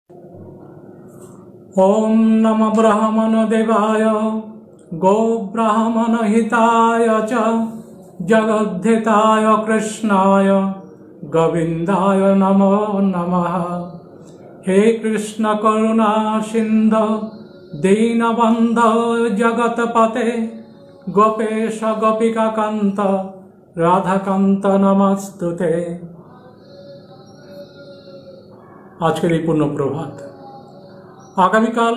ओम नमः ब्रह्मणदेवाय गोब्राह्मणहिताय च जगद्धिताय कृष्णाय गोविंदाय नमो नमः। हे कृष्ण करुणा सिंधु दीनबंधो जगतपते गोपेश गोपिकाकांत राधाकांत नमस्तुते। आजकेर এই পূর্ণ প্রভাত। আগামীকাল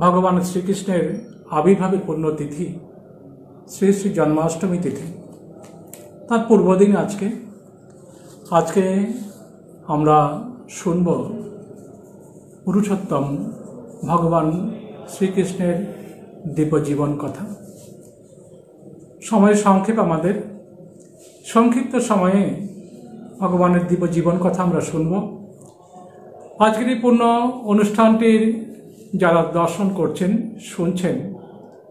ভগবান শ্রীকৃষ্ণের আবির্ভাবের পুণ্যতিথি, শ্রী শ্রী জন্মাষ্টমী তিথি। তার পূর্বদিন আজকে আমরা শুনব পুরুষোত্তম ভগবান শ্রীকৃষ্ণের দিব্য জীবন কথা। সময়ের সংক্ষেপ, আমাদের সংক্ষিপ্ত সময়ে ভগবানের দিব্য জীবন কথা আমরা শুনব। আজকের এই পূর্ণ অনুষ্ঠানটির যারা দর্শন করছেন, শুনছেন,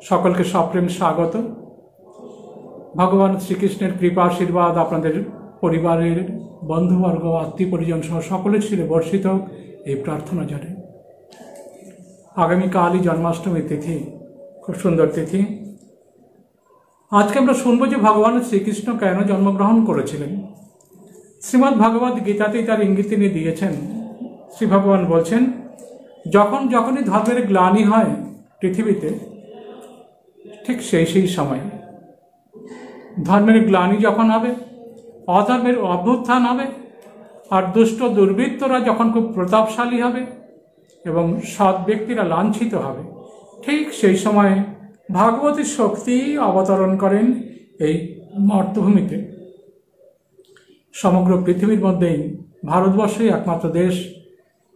সকলকে সপ্রেম স্বাগত। ভগবান শ্রীকৃষ্ণের কৃপা আশীর্বাদ আপনাদের পরিবারের বন্ধুবর্গ আত্মীয় পরিজন সহ সকলের শিরে বর্ষিত এই প্রার্থনা জানাই। আগামীকালই জন্মাষ্টমী তিথি, খুব সুন্দর তিথি। আজকে আমরা শুনব যে ভগবান শ্রীকৃষ্ণ কেন জন্মগ্রহণ করেছিলেন। শ্রীমদ্ ভগবদ গীতাতেই তার ইঙ্গিত তিনি দিয়েছেন। শ্রী ভগবান বলছেন, যখনই ধর্মের গ্লানি হয় পৃথিবীতে, ঠিক সেই সময় ধর্মের গ্লানি যখন হবে, অধর্মের অভ্যুত্থান হবে, আর দুষ্ট দুর্বৃত্তরা যখন খুব প্রতাপশালী হবে এবং সৎ ব্যক্তিরা লাঞ্ছিত হবে, ঠিক সেই সময় ভাগবতী শক্তি অবতরণ করেন এই মর্তভূমিতে। সমগ্র পৃথিবীর মধ্যেই ভারতবর্ষই একমাত্র দেশ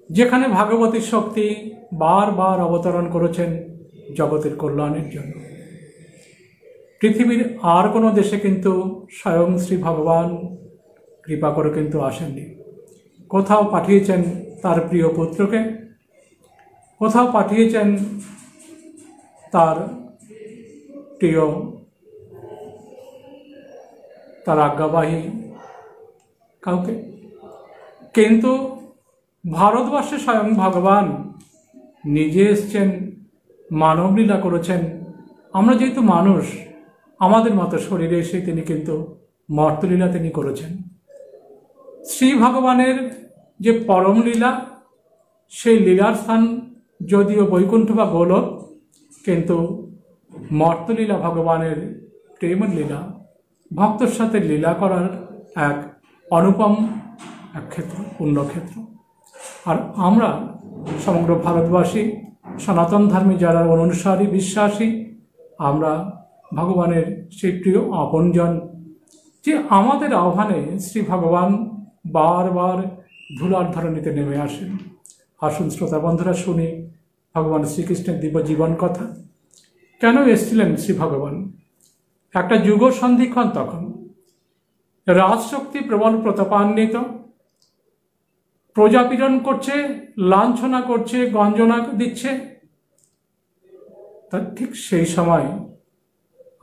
যেখানে ভাগবতী শক্তি বারবার অবতরণ করেছেন জগতের কল্যাণের জন্য। পৃথিবীর আর কোনো দেশে কিন্তু স্বয়ং শ্রী ভগবান কৃপা করে কিন্তু আসেননি। কোথাও পাঠিয়েছেন তার প্রিয় পুত্রকে, কোথাও পাঠিয়েছেন তার প্রিয়, তার আজ্ঞাবাহী কাউকে, কিন্তু ভারতবর্ষে স্বয়ং ভগবান নিজে এসছেন, মানব লীলা করেছেন। আমরা যেহেতু মানুষ, আমাদের মতো শরীরে এসে তিনি কিন্তু মর্তলীলা তিনি করেছেন। শ্রী ভগবানের যে পরম লীলা, সেই লীলার স্থান যদিও বৈকুণ্ঠ বা গোলক, কিন্তু মর্তলীলা ভগবানের প্রেমের লীলা, ভক্তর সাথে লীলা করার এক অনুপম এক ক্ষেত্র, পুণ্যক্ষেত্র। আর আমরা সমগ্র ভারতবাসী, সনাতন ধর্মে যারা অনুসারী বিশ্বাসী, আমরা ভগবানের সেই প্রিয় আপনজন, যে আমাদের আহ্বানে শ্রী ভগবান বারবার ধুলার ধরণীতে নেমে আসেন। আসুন শ্রোতা বন্ধুরা, শুনি ভগবান শ্রীকৃষ্ণের দিব্য জীবন কথা। কেন এসেছিলেন শ্রী ভগবান? একটা যুগ সন্ধিক্ষণ তখন। রাজশক্তি প্রবল প্রতাপান্বিত, প্রজাপীড়ন করছে, লাঞ্ছনা করছে, গঞ্জনা দিচ্ছে। তার ঠিক সেই সময়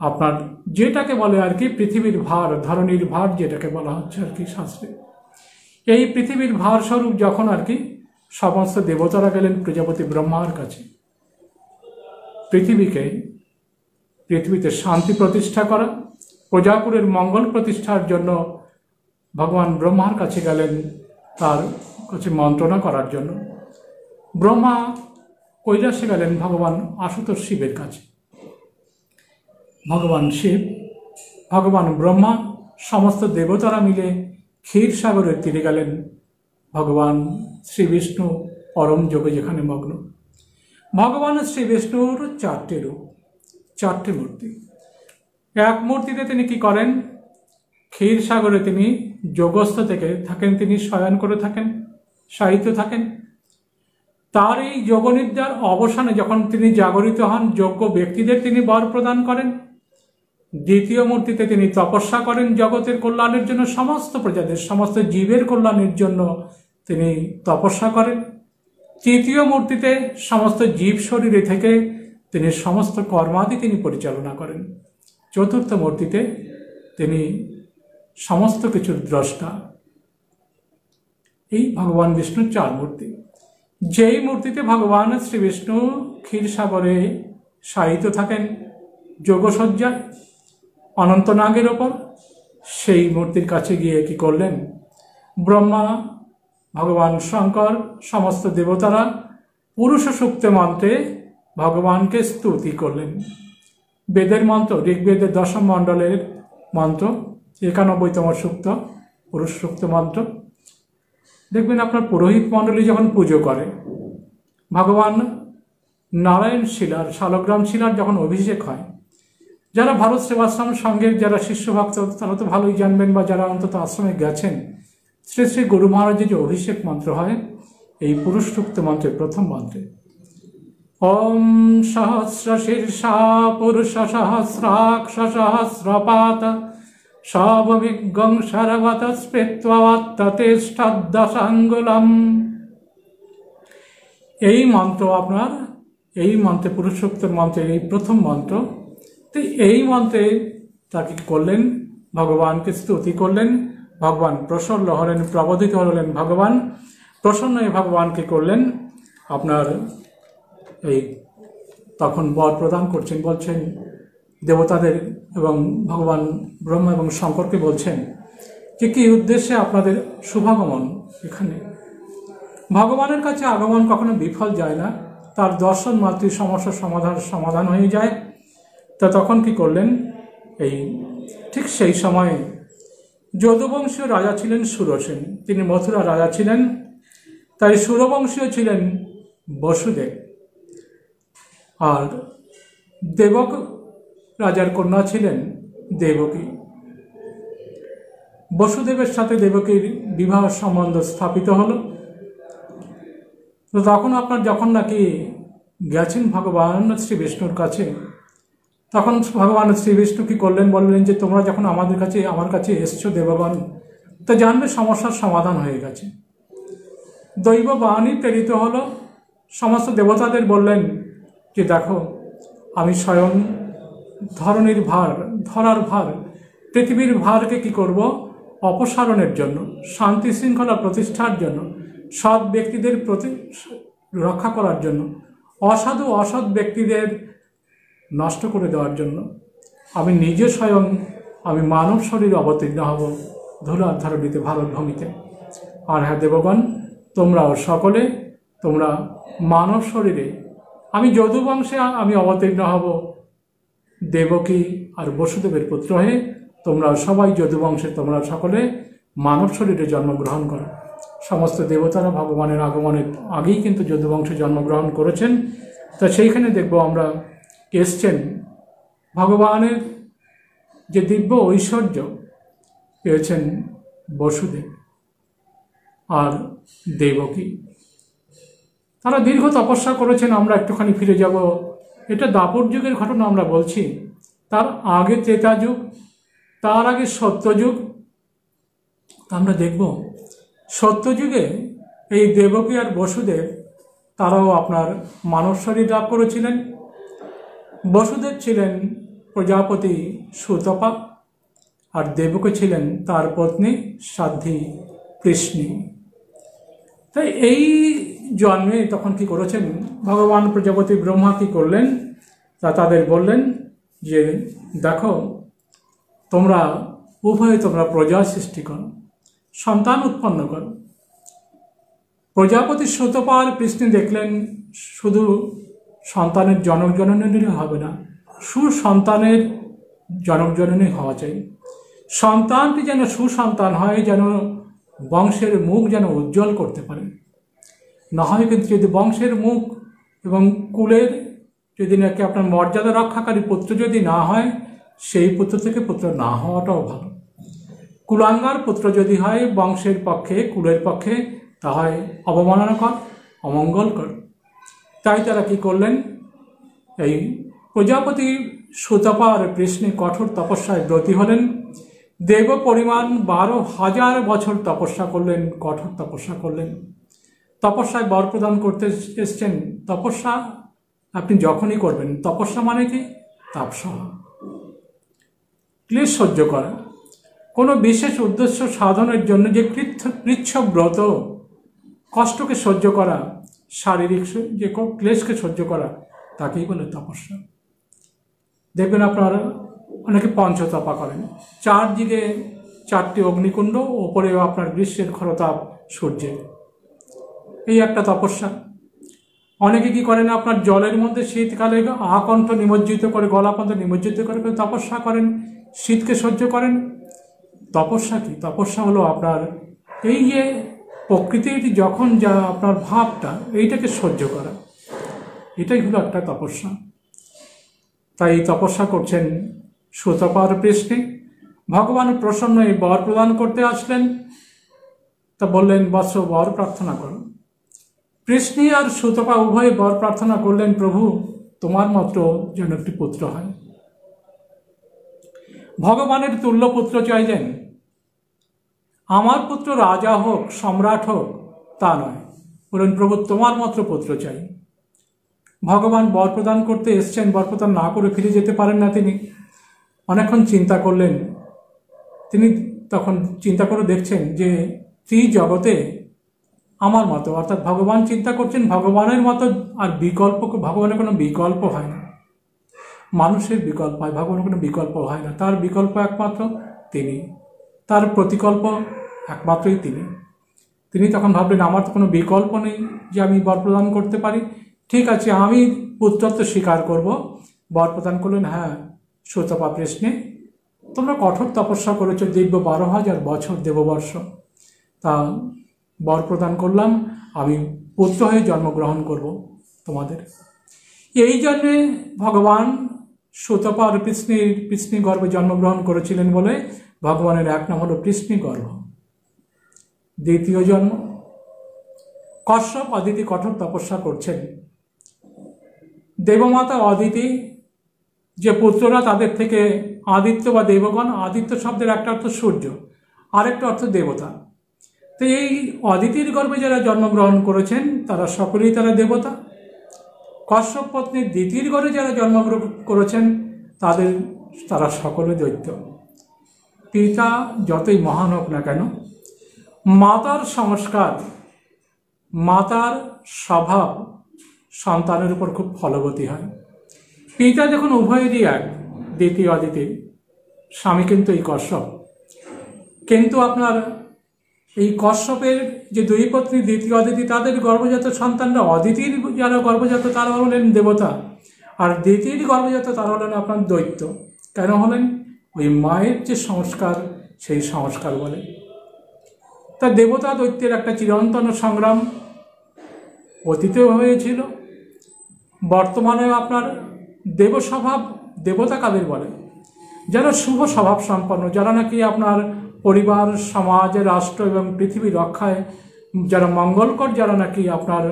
আপনার যেটাকে বলে আর কি পৃথিবীর ভার, ধরণীর ভার যেটাকে বলা হচ্ছে আর কি শাস্ত্রে, এই পৃথিবীর ভার স্বরূপ যখন আর কি সমস্ত দেবতারা গেলেন প্রজাপতি ব্রহ্মার কাছে, পৃথিবীতে শান্তি প্রতিষ্ঠা করা, প্রজাপুরের মঙ্গল প্রতিষ্ঠার জন্য ভগবান ব্রহ্মার কাছে গেলেন, তার কাছে মন্ত্রণা করার জন্য। ব্রহ্মা কৈলাসে গেলেন ভগবান আশুতোষ শিবের কাছে। ভগবান শিব, ভগবান ব্রহ্মা, সমস্ত দেবতারা মিলে ক্ষীরসাগরের তীরে গেলেন। ভগবান শ্রী বিষ্ণু পরম যোগে যেখানে মগ্ন। ভগবান শ্রী বিষ্ণুর চারটে মূর্তি। এক মূর্তিতে তিনি কি করেন? ক্ষীরসাগরে তিনি যোগস্থ থেকে থাকেন, তিনি শয়ন করে থাকেন, সাহিত্য থাকেন। তার এই যোগনিদ্রার অবসানে যখন তিনি জাগরিত হন, যোগ্য ব্যক্তিদের তিনি বর প্রদান করেন। দ্বিতীয় মূর্তিতে তিনি তপস্যা করেন জগতের কল্যাণের জন্য, সমস্ত প্রজাদের, সমস্ত জীবের কল্যাণের জন্য তিনি তপস্যা করেন। তৃতীয় মূর্তিতে সমস্ত জীব শরীরে থেকে তিনি সমস্ত কর্মাদি তিনি পরিচালনা করেন। চতুর্থ মূর্তিতে তিনি সমস্ত কিছুর দ্রষ্টা। এই ভগবান বিষ্ণুর 4 মূর্তি। যেই মূর্তিতে ভগবান শ্রী বিষ্ণু ক্ষীরসাগরে শায়িত থাকেন যোগসজ্জায় অনন্তনাগের ওপর, সেই মূর্তির কাছে গিয়ে কি করলেন? ব্রহ্মা, ভগবান শঙ্কর, সমস্ত দেবতারা পুরুষ সূক্ত মন্ত্রে ভগবানকে স্তুতি করলেন। বেদের মন্ত্র, ঋগ্বেদের 10ম মণ্ডলের মন্ত্র 91তম সূক্ত, পুরুষ সূক্ত মন্ত্র। দেখবেন আপনার পুরোহিত মণ্ডলী যখন পুজো করে, ভগবান নারায়ণ শিলার, শালগ্রাম শিলার যখন অভিষেক হয়, যারা ভারত সেবাশ্রম সঙ্গের যারা শিষ্যভক্ত তারা তো ভালোই জানবেন, বা যারা অন্তত আশ্রমে গেছেন, শ্রী শ্রী গুরু মহারাজের যে অভিষেক মন্ত্র হয় এই পুরুষ সূক্ত মন্ত্রের প্রথম মন্ত্রে ওম সহস্র শীর্ষা পুরুষ সহস্রাক্ষ সহস্রপাত সববিজ্ঞং সর্বত স্পৃত্বাত্ততিষ্ঠদ্দশাঙ্গুলম। এই মন্ত্র আপনার, এই মন্ত্রে পুরুষ সূক্তের মন্ত্রের এই প্রথম মন্ত্র। তো এই মন্ত্রে তাকে করলেন, ভগবানকে স্তুতি করলেন, ভগবান প্রসন্ন হলেন, প্রবোধিত হলেন। ভগবান প্রসন্ন হয়ে ভগবানকে করলেন আপনার এই তখন বর প্রদান করছেন, বলছেন দেবতাদের এবং ভগবান ব্রহ্মা এবং শঙ্করকে বলছেন যে কি উদ্দেশ্যে আপনাদের শুভাগমন এখানে। ভগবানের কাছে আগমন কখনো বিফল যায় না, তার দর্শন মাত্রই সমস্যার সমাধান হয়ে যায়। তা তখন কি করলেন? এই ঠিক সেই সময়ে যদুবংশীয় রাজা ছিলেন সুরসেন, তিনি মথুরা রাজা ছিলেন। তাই সুরবংশীয় ছিলেন বসুদেব, আর দেবক রাজার কন্যা ছিলেন দেবকী। বসুদেবের সাথে দেবকীর বিবাহ সম্বন্ধ স্থাপিত হলো। তো তখন আপনার যখন নাকি গেছেন ভগবান শ্রী বিষ্ণুর কাছে, তখন ভগবান শ্রী বিষ্ণু কি করলেন? বললেন যে তোমরা যখন আমার কাছে এসছো দেবগণ, তো জানবে সমস্যার সমাধান হয়ে গেছে। দৈব বাণী প্রেরিত হলো, সমস্ত দেবতাদের বললেন যে দেখো আমি স্বয়ং ধরার ভার, পৃথিবীর ভারকে কি করব? অপসারণের জন্য, শান্তি শৃঙ্খলা প্রতিষ্ঠার জন্য, সৎ ব্যক্তিদের প্রতি রক্ষা করার জন্য, অসাধু অসৎ ব্যক্তিদের নষ্ট করে দেওয়ার জন্য আমি নিজে স্বয়ং আমি মানব শরীরে অবতীর্ণ হব ধুলার ধরণীতে, ভারত ভূমিতে। আর হ্যাঁ দেবগণ, তোমরাও সকলে তোমরা মানব শরীরে, আমি যদুবংশে আমি অবতীর্ণ হব দেবকী আর বসুদেবের পুত্র হয়ে। তোমরা সবাই যদুবংশে, তোমরা সকলে মানব শরীরে জন্মগ্রহণ করো। সমস্ত দেবতারা ভগবানের আগমনের আগেই কিন্তু যদুবংশে জন্মগ্রহণ করেছেন। তা সেইখানে দেখব আমরা এসছেন ভগবানের যে দিব্য ঐশ্বর্য পেয়েছেন বসুদেব আর দেবকী। তারা দীর্ঘ তপস্যা করেছেন। আমরা একটুখানি ফিরে যাব, এটা দাপর যুগের ঘটনা আমরা বলছি। তার আগে ত্রেতা যুগ, তার আগে সত্যযুগ। আমরা দেখব সত্যযুগে এই দেবকী আর বসুদেব তারাও আপনার মানব শরীর লাভ করেছিলেন। বসুদেব ছিলেন প্রজাপতি সুতপা, আর দেবকী ছিলেন তার পত্নী সাধ্বী কৃষ্ণী। তাই এই জন্মে তখন কি করেছেন ভগবান প্রজাপতি ব্রহ্মা কি করলেন? তাদের বললেন যে দেখো তোমরা উভয়ে তোমরা প্রজা সৃষ্টি করো, সন্তান উৎপন্ন করো। প্রজাপতি সুতপা আর কৃষ্ণ দেখলেন শুধু সন্তানের জনক জননী হবে না, সুসন্তানের জনক জননী হওয়া চাই। সন্তানটি যেন সুসন্তান হয়, যেন বংশের মুখ যেন উজ্জ্বল করতে পারে। না হয় কিন্তু যদি বংশের মুখ এবং কুলের যদি নাকি আপনার মর্যাদা রক্ষাকারী পুত্র যদি না হয়, সেই পুত্র থেকে পুত্র না হওয়াটাও ভালো। কুলাঙ্গার পুত্র যদি হয় বংশের পক্ষে, কুলের পক্ষে, তা হয় অবমাননাকর, অমঙ্গলকর। তাই তারা কি করলেন? এই প্রজাপতি সুতপা আর কৃষ্ণে কঠোর তপস্যায় ব্রতী হলেন। দেব পরিমাণ 12,000 বছর তপস্যা করলেন, কঠোর তপস্যা করলেন। তপস্যায় বর প্রদান করতে এসছেন। তপস্যা আপনি যখনই করবেন, তপস্যা মানে কি? তাপসহ, ক্লেশ সহ্য করা। কোনো বিশেষ উদ্দেশ্য সাধনের জন্য যে কৃচ্ছ ব্রত কষ্টকে সহ্য করা, শারীরিক যে ক্লেশকে সহ্য করা, তাকেই বলে তপস্যা। দেখবেন আপনারা অনেকে পঞ্চতপা করেন, চারদিকে 4টি অগ্নিকুণ্ড, ওপরেও আপনার গ্রীষ্মের খরতাপ সূর্যের, এই একটা তপস্যা। অনেকে কি করেন, আপনার জলের মধ্যে শীতকালে আকণ্ঠ নিমজ্জিত করে, গলাপন্ত নিমজ্জিত করে তপস্যা করেন, শীতকে সহ্য করেন। তপস্যা কি? তপস্যা হলো আপনার এই যে প্রকৃতির যখন যা আপনার ভাবটা, এইটাকে সহ্য করা, এটাই হলো একটা তপস্যা। তাই তপস্যা করছেন সুতপার পৃষ্ঠে। ভগবান প্রসন্ন এই বর প্রদান করতে আসলেন, তা বললেন বৎস বর প্রার্থনা করো। কৃষ্ণ আর সুতপা উভয়ে বর প্রার্থনা করলেন, প্রভু তোমার মাত্র যেন একটি পুত্র হয়। ভগবানের তুল্য পুত্র চাইলেন, আমার পুত্র রাজা হোক, সম্রাট হোক, তা নয়, বললেন প্রভু তোমার মাত্র পুত্র চাই। ভগবান বর প্রদান করতে এসছেন, বর প্রদান না করে ফিরে যেতে পারেন না। তিনি অনেকক্ষণ চিন্তা করলেন। তিনি তখন চিন্তা করে দেখছেন যে ত্রিজগতে আমার মতো, অর্থাৎ ভগবান চিন্তা করছেন ভগবানের মতো আর বিকল্প, ভগবানের কোনো বিকল্প হয় না। মানুষের বিকল্প হয়, ভগবানের কোনো বিকল্প হয় না। তার বিকল্প একমাত্র তিনি, তার প্রতিকল্প একমাত্রই তিনি। তিনি তখন ভাবলেন আমার তো কোনো বিকল্প নেই যে আমি বর প্রদান করতে পারি, ঠিক আছে আমি পুত্রত্ব স্বীকার করব। বর প্রদান করলেন, হ্যাঁ সুতপা প্রশ্নে তোমরা কঠোর তপস্যা করেছ, দিব্য 12,000 বছর দেববর্ষ, তা বর প্রদান করলাম, আমি পুত্র হয়ে জন্মগ্রহণ করব তোমাদের। এই জন্যে ভগবান সুতপার পৃষ্ণী গর্ভে জন্মগ্রহণ করেছিলেন বলে ভগবানের এক নাম হলো পৃষ্ণী গর্ভ। দ্বিতীয় জন্ম, কশ্যপ অদিতি কঠোর তপস্যা করছেন। দেবমাতা অদিতি যে পুত্ররা, তাদের থেকে আদিত্য বা দেবগণ, আদিত্য শব্দের একটা অর্থ সূর্য, আরেকটা অর্থ দেবতা। তো এই অদিতির গর্ভে যারা জন্মগ্রহণ করেছেন তারা সকলেই তারা দেবতা। কশ্যপ পত্নীর দ্বিতীয় গর্ভে যারা জন্মগ্রহণ করেছেন তারা সকলে দৈত্য। পিতা যতই মহান হোক না কেন, মাতার সংস্কার, মাতার স্বভাব সন্তানের উপর খুব ফলবতী হয়। পিতা যখন উভয়েরই এক, দ্বিতীয় অদিতি, স্বামী কিন্তু এই কশ্যপ, কিন্তু আপনার এই কশ্যপের যে দুই পত্নী দ্বিতীয় অদিতি, তাদের গর্ভজাত সন্তানরা, অদিতির যারা গর্ভজাত তারা হলেন দেবতা, আর দ্বিতীয় গর্ভজাত তারা হলেন আপনার দৈত্য। কেন হলেন? ওই মায়ের যে সংস্কার, সেই সংস্কার বলে। তা দেবতা দৈত্যের একটা চিরন্তন সংগ্রাম অতীতেও হয়েছিল, বর্তমানেও আপনার দেবস্বভাব। দেবতা কাদের বলে? যারা শুভ স্বভাব সম্পন্ন, যারা নাকি আপনার পরিবার, সমাজ, রাষ্ট্র এবং পৃথিবী রক্ষায় যারা মঙ্গলকর, যারা নাকি আপনার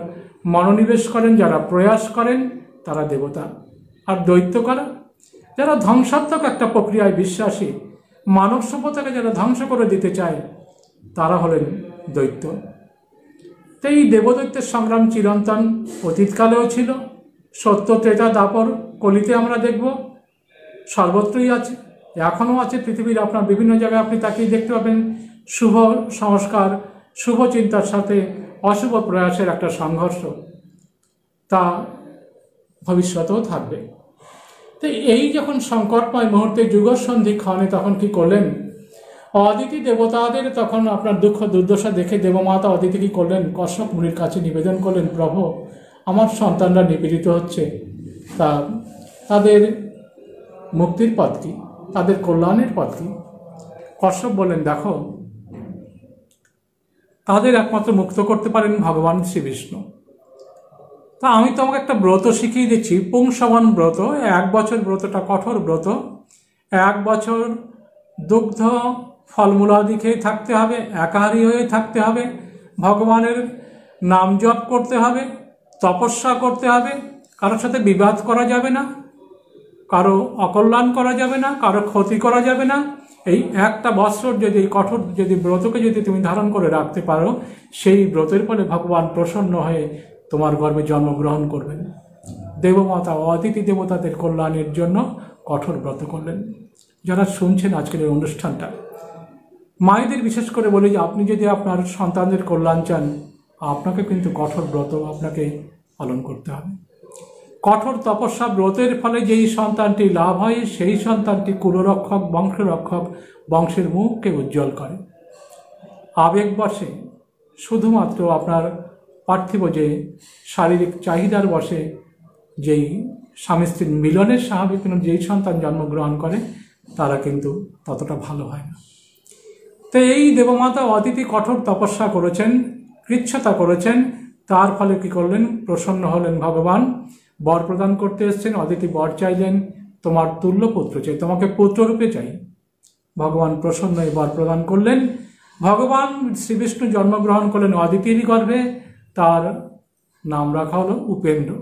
মনোনিবেশ করেন, যারা প্রয়াস করেন, তারা দেবতা। আর দৈত্য কারা? যারা ধ্বংসাত্মক একটা প্রক্রিয়ায় বিশ্বাসী, মানব সভ্যতাকে যারা ধ্বংস করে দিতে চায়, তারা হলেন দৈত্য। তো এই দেবদৈত্যের সংগ্রাম চিরন্তন, অতীতকালেও ছিল, সত্য ত্রেতা দাপর কলিতে আমরা দেখব সর্বত্রই আছে, এখনও আছে। পৃথিবীর আপনার বিভিন্ন জায়গায় আপনি তাকিয়ে দেখতে পাবেন শুভ সংস্কার, শুভ চিন্তার সাথে অশুভ প্রয়াসের একটা সংঘর্ষ, তা ভবিষ্যতেও থাকবে। তো এই যখন সংকটময় মুহূর্তে যুগসন্ধি ক্ষণে তখন কি করলেন? অদিতি দেবতাদের তখন আপনার দুঃখ দুর্দশা দেখে দেবমাতা অদিতি কি করলেন? কশ্যপ মুনির কাছে নিবেদন করলেন, প্রভু আমার সন্তানরা নিপীড়িত হচ্ছে, তা তাদের মুক্তির পথ কি, তাদের কল্যাণের পথ কি? কশ্যপ বললেন, দেখো তাদের একমাত্র মুক্ত করতে পারেন ভগবান শ্রীবিষ্ণু। তা আমি তোমাকে একটা ব্রত শিখিয়ে দিচ্ছি, পুংসবন ব্রত। 1 বছর ব্রতটা কঠোর ব্রত। 1 বছর দুগ্ধ ফলমূলাদি খেয়ে থাকতে হবে, একাহারী হয়ে থাকতে হবে, ভগবানের নাম জপ করতে হবে, তপস্যা করতে হবে, কারোর সাথে বিবাদ করা যাবে না, কারো অকল্যাণ করা যাবে না, কারো ক্ষতি করা যাবে না। এই 1টা বৎসর যদি কঠোর যদি ব্রতকে যদি তুমি ধারণ করে রাখতে পারো, সেই ব্রতের ফলে ভগবান প্রসন্ন হয়ে তোমার গর্ভে জন্মগ্রহণ করবেন। দেবমাতা অদিতি দেবতাদের কল্যাণের জন্য কঠোর ব্রত করলেন। যারা শুনছেন আজকের এই অনুষ্ঠানটা, মায়েদের বিশেষ করে বলি যে আপনি যদি আপনার সন্তানদের কল্যাণ চান, আপনাকে কিন্তু কঠোর ব্রত আপনাকে পালন করতে হবে। কঠোর তপস্যা ব্রতের ফলে যেই সন্তানটি লাভ হয় সেই সন্তানটি কুলরক্ষক, বংশরক্ষক, বংশের মুখকে উজ্জ্বল করে। আবেগবশে শুধুমাত্র আপনার পার্থিব যে শারীরিক চাহিদার বশে যেই স্বামী স্ত্রীর মিলনের স্বাভাবিক যেই সন্তান জন্মগ্রহণ করে তারা কিন্তু ততটা ভালো হয় না। তো এই দেবমাতা অদিতি কঠোর তপস্যা করেছেন, কৃচ্ছতা করেছেন, তার ফলে কি করলেন? প্রসন্ন হলেন ভগবান, বর প্রদান করতে এসছেন। অদিতি বর চাইলেন, তোমার তুল্য পুত্র চাই, তোমাকে পুত্ররূপে চাই। ভগবান প্রসন্ন হয়ে বর প্রদান করলেন। ভগবান শ্রীবিষ্ণু জন্মগ্রহণ করলেন অদিতির গর্ভে, তার নাম রাখা হলো উপেন্দ্র।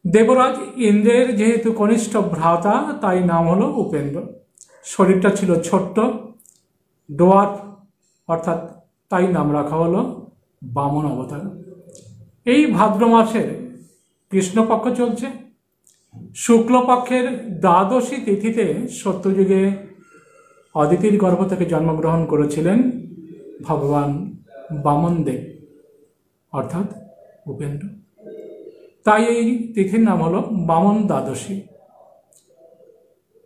দেবরাজ ইন্দ্রের যেহেতু কনিষ্ঠ ভ্রাতা, তাই নাম হলো উপেন্দ্র। শরীরটা ছিল ছোট্ট, ডোয়ার্ফ, অর্থাৎ তাই নাম রাখা হলো বামন অবতার। এই ভাদ্র মাসের কৃষ্ণপক্ষ চলছে, শুক্লপক্ষের দ্বাদশী তিথিতে সত্যযুগে অদিতির গর্ভ থেকে জন্মগ্রহণ করেছিলেন ভগবান বামনদেব, অর্থাৎ উপেন্দ্র। তাই এই তিথির নাম হলো বামন দ্বাদশী।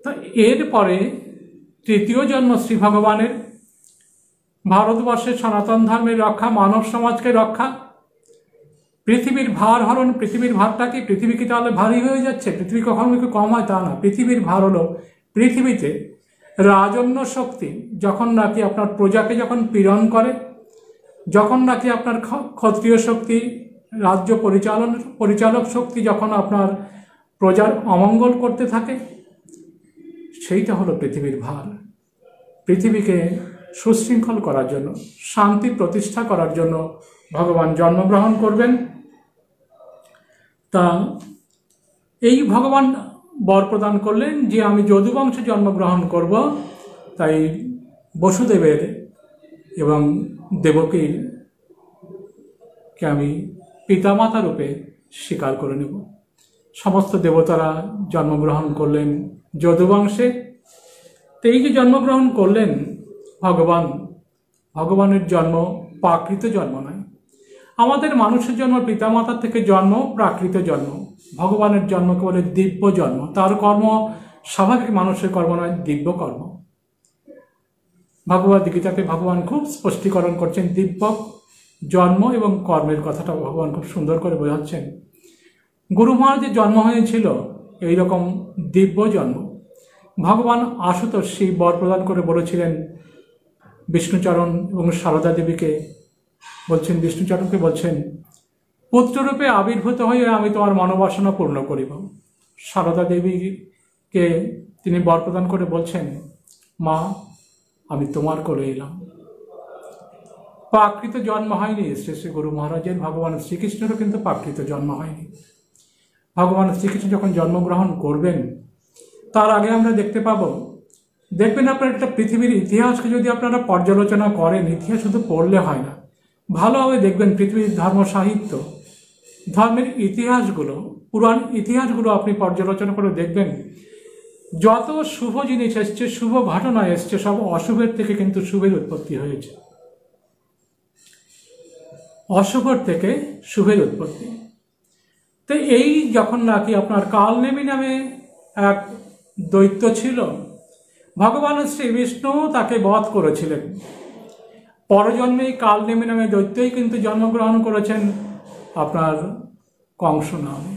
তা এরপরে তৃতীয় জন্ম শ্রী ভগবানের। ভারতবর্ষের সনাতন ধর্মের রক্ষা, মানব সমাজকে রক্ষা, পৃথিবীর ভার হরণ। পৃথিবীর ভারটা কি? পৃথিবী কি তাহলে ভারী হয়ে যাচ্ছে? পৃথিবী কখনো কি কম হয়? তা না। পৃথিবীর ভার হলো পৃথিবীতে রাজন্য শক্তি যখন নাকি আপনার প্রজাকে যখন পীড়ন করে, যখন নাকি আপনার ক্ষত্রিয় শক্তি, রাজ্য পরিচালক শক্তি যখন আপনার প্রজার অমঙ্গল করতে থাকে, সেইটা হলো পৃথিবীর ভার। পৃথিবীকে সুশৃঙ্খল করার জন্য, শান্তি প্রতিষ্ঠা করার জন্য ভগবান জন্মগ্রহণ করবেন। তা এই ভগবান বর প্রদান করলেন যে আমি যদুবংশে জন্মগ্রহণ করব, তাই বসুদেবের এবং দেবকীকে আমি পিতামাতা রূপে স্বীকার করে নেব। সমস্ত দেবতারা জন্মগ্রহণ করলেন যদুবংশে। তো এই যে জন্মগ্রহণ করলেন ভগবানের জন্ম প্রাকৃত জন্ম নয়। আমাদের মানুষের জন্ম পিতামাতার থেকে জন্ম প্রাকৃত জন্ম, ভগবানের জন্মকে বলে দিব্য জন্ম। তার কর্ম স্বাভাবিক মানুষের কর্ম নয়, দিব্য কর্ম। ভগবদ গীতাতে ভগবান খুব স্পষ্টীকরণ করছেন দিব্য জন্ম এবং কর্মের কথাটা ভগবান খুব সুন্দর করে বোঝাচ্ছেন। গুরু মহারাজের জন্ম হয়েছিল এইরকম দিব্য জন্ম। ভগবান আশুতোষ সেই বর প্রদান করে বলেছিলেন বিষ্ণুচরণ এবং সারদা দেবীকে, বলছেন বিষ্ণুচরণকে বলছেন, পুত্ররূপে আবির্ভূত হয়ে আমি তোমার মনোবাসনা পূর্ণ করিব। সারদা দেবীকে তিনি বর প্রদান করে বলছেন, মা আমি তোমার কোলে এলাম। প্রাকৃত জন্ম হয়নি শ্রী শ্রী গুরু মহারাজের, ভগবান শ্রীকৃষ্ণেরও কিন্তু প্রাকৃত জন্ম হয়নি। ভগবান শ্রীকৃষ্ণ যখন জন্মগ্রহণ করবেন তার আগে আমরা দেখতে পাবো, দেখবেন আপনার একটা পৃথিবীর ইতিহাসকে যদি আপনারা পর্যালোচনা করেন, ইতিহাস শুধু পড়লে হয় না, ভালোভাবে দেখবেন পৃথিবীর ধর্ম সাহিত্য, ধর্মের ইতিহাসগুলো, পুরাণ ইতিহাসগুলো আপনি পর্যালোচনা করে দেখবেন, যত শুভ জিনিস এসছে, শুভ ঘটনা এসছে, সব অশুভের থেকে কিন্তু শুভের উৎপত্তি হয়েছে। অশুভর থেকে শুভের উৎপত্তি। তো এই যখন নাকি আপনার কালনেমী নামে এক দৈত্য ছিল, ভগবান শ্রী বিষ্ণু তাকে বধ করেছিলেন। পরজন্মে কালনেমী নামে দৈত্যই কিন্তু জন্মগ্রহণ করেছেন আপনার কংস নামে।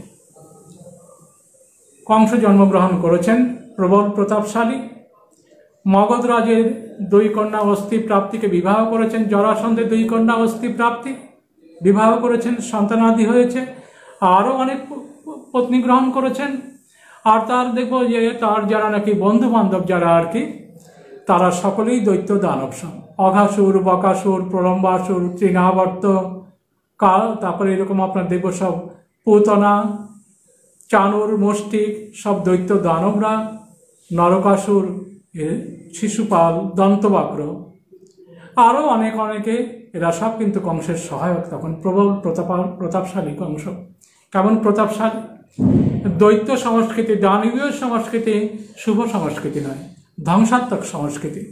কংস জন্মগ্রহণ করেছেন প্রবল প্রতাপশালী। মগধ রাজের 2 কন্যা অস্থি প্রাপ্তিকে বিবাহ করেছেন, জরাসন্ধের 2 কন্যা অস্থি প্রাপ্তি বিবাহ করেছেন, সন্তানাদি হয়েছে। আরও অনেক পত্নী গ্রহণ করেছেন। আর তার দেখবো যে তার যারা নাকি বন্ধু বান্ধব যারা আর কি, তারা সকলেই দৈত্য দানব সম, অঘাসুর, বকাসুর, প্রলম্বাসুর, তৃণাবর্ত, কাল, তারপরে এরকম আপনার দেখবো সব পুতনা, চানুর, মুষ্টিক, সব দৈত্য দানবরা, নরকাসুর, শিশুপাল, দন্তবাক্র, আরও অনেকে, এরা সব কিন্তু কংসের সহায়ক। তখন প্রবল প্রতাপশালী কংস। কেমন প্রতাপশালী? দৈত্য সংস্কৃতি, দানবীয় সংস্কৃতি শুভ সংস্কৃতি নয়, ধ্বংসাত্মক সংস্কৃতি।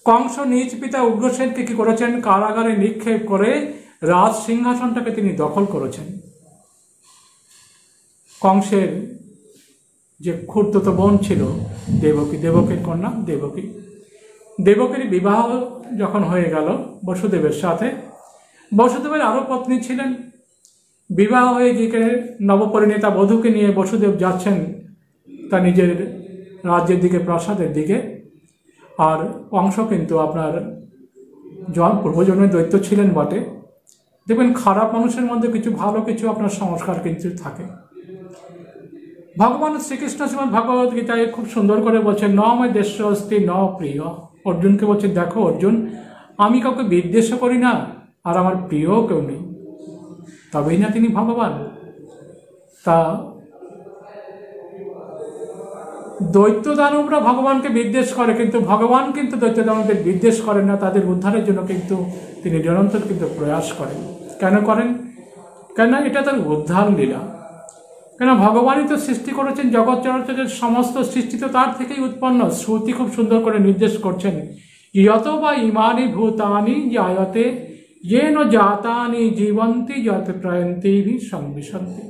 কংস নিজ পিতা উগ্রসেনকে কি করেছেন? কারাগারে নিক্ষেপ করে রাজ সিংহাসনটাকে তিনি দখল করেছেন। কংসের যে খুড়তুতো বোন ছিল দেবকী, দেবকীর কন্যা দেবকী, দেবকীর বিবাহ যখন হয়ে গেল বসুদেবের সাথে, বসুদেবের আরও পত্নী ছিলেন। বিবাহ হয়ে যে নবপরিণীতা বধূকে নিয়ে বসুদেব যাচ্ছেন তার নিজের রাজ্যের দিকে, প্রাসাদের দিকে। আর কংস কিন্তু আপনার পূর্বজন্মের দৈত্য ছিলেন বটে। দেখবেন খারাপ মানুষের মধ্যে কিছু ভালো কিছু আপনার সংস্কার কিন্তু থাকে। ভগবান শ্রীকৃষ্ণ শ্রীমদ্ ভগবত গীতায় খুব সুন্দর করে বলছেন, ন মে দেশ অস্তি ন প্রিয়। অর্জুনকে বলছেন, দেখো অর্জুন, আমি কাউকে বিদ্বেষ করি না, আর আমার প্রিয় কেউ নেই, তবেই না তিনি ভগবান। তা দৈত্য দানবরা ভগবানকে বিদ্বেষ করে, কিন্তু ভগবান কিন্তু দৈত্য দানবদের বিদ্বেষ করেন না, তাদের উদ্ধারের জন্য কিন্তু তিনি নিরন্তর কিন্তু প্রয়াস করেন। কেন করেন? কেন? এটা তার উদ্ধার লীলা। কেন? ভগবানই তো সৃষ্টি করেছেন জগৎ চরাচরের সমস্ত সৃষ্টি তো তার থেকেই উৎপন্ন। শ্রুতি খুব সুন্দর করে নির্দেশ করছেন, ইয়ত বা ইমানি ভূতানি জায়তে येन জাতানি জীবন্তি যত প্রয়ন্তি সংবিশন্তি।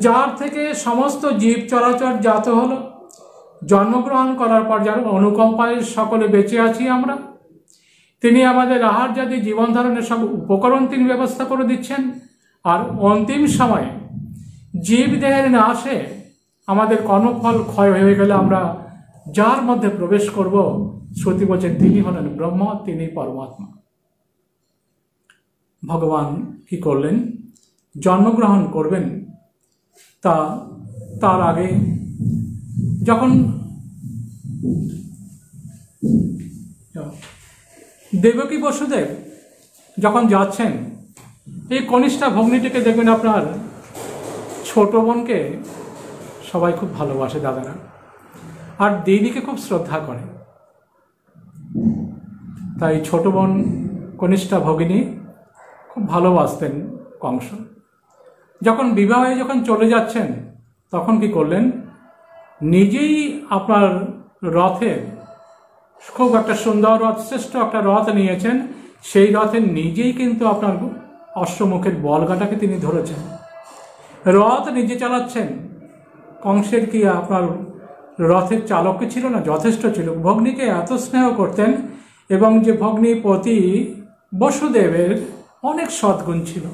যার থেকে সমস্ত জীব চরাচর জাত হলো, জন্মগ্রহণ করার পর যার অনুকম্পায় সকলে বেঁচে আছি আমরা, তিনি আমাদের আহার জাতি জীবন ধারণের সব উপকরণ তিনি ব্যবস্থা করে দিচ্ছেন। আর অন্তিম সময়ে জীব দেহের নাশে আমাদের কর্মফল ক্ষয় হয়ে গেলে আমরা যার মধ্যে প্রবেশ করব, শ্রুতি বলছেন তিনি হলেন ব্রহ্ম, তিনি পরমাত্মা। ভগবান কি করলেন? জন্মগ্রহণ করবেন, তার আগে যখন দেবকী বসুদেব যখন যাচ্ছেন, এই কনিষ্ঠা ভগ্নীটিকে দেখবেন আপনার ছোট বোনকে সবাই খুব ভালোবাসে, দাদারা, আর দিদিকে খুব শ্রদ্ধা করে। তাই ছোট বোন কনিষ্ঠা ভগিনী খুব ভালোবাসতেন কংস। যখন বিবাহে যখন চলে যাচ্ছেন, তখন কি করলেন? নিজেই আপনার রথের খুব একটা সুন্দর রথ, শ্রেষ্ঠ একটা রথ নিয়েছেন, সেই রথে নিজেই কিন্তু আপনার অশ্বমুখের বলগাটাকে তিনি ধরেছেন, রথ নিজে চালাচ্ছেন। কংসের কি আপনার রথের চালককে ছিল না, যথেষ্ট ছিল। ভগ্নীকে এত স্নেহ করতেন, এবং যে ভগ্নী প্রতি বসুদেবের অনেক সদ্গুণ ছিল,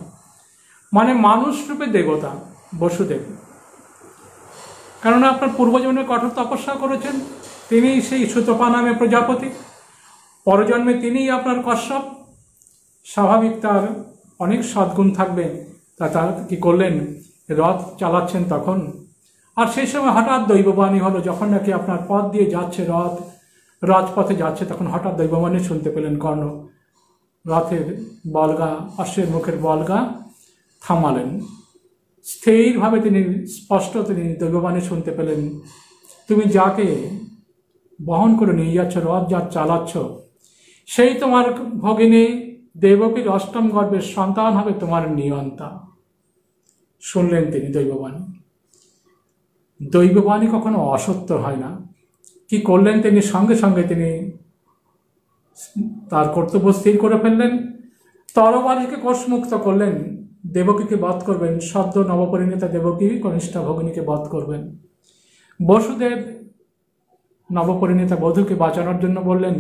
মানে মানুষ রূপে দেবতা বসুদেব। কারণ আপনার পূর্বজন্মে কঠোর তপস্যা করেছেন, তিনি সেই সুতপা নামে প্রজাপতি, পরজন্মে তিনিই আপনার কশ্যপ। স্বাভাবিক তার অনেক সদ্গুণ থাকবে। তা কি করলেন? রথ চালাচ্ছেন তখন, আর সেই সময় হঠাৎ দৈববাণী হলো, যখন নাকি আপনার পথ দিয়ে যাচ্ছে রথ, রাজপথে যাচ্ছে, তখন হঠাৎ দৈববাণী শুনতে পেলেন কর্ণ। রথের বলগা, অশ্বের মুখের বলগা থামালেন, স্থিরভাবে তিনি স্পষ্ট তিনি দৈববাণী শুনতে পেলেন, তুমি যাকে বহন করে নিয়ে যাচ্ছ, রথ যা চালাচ্ছ, সেই তোমার ভগিনী দেবকীর অষ্টম গর্ভের সন্তান হবে তোমার নিয়ন্তা। শুনলেন তিনি দৈববাণী। দৈববাণী কখনো অসত্য হয় না। কি করলেন তিনি? সঙ্গে সঙ্গে তিনি তার কর্তব্য স্থির করে ফেললেন, তরবারিকে কোষমুক্ত করলেন, দেবকীকে বধ করবেন, সদ্য নবপরিণীতা দেবকী কনিষ্ঠা ভগিনীকে বধ করবেন। বসুদেব নবপরিণীতা বধূকে বাঁচানোর জন্য বললেন,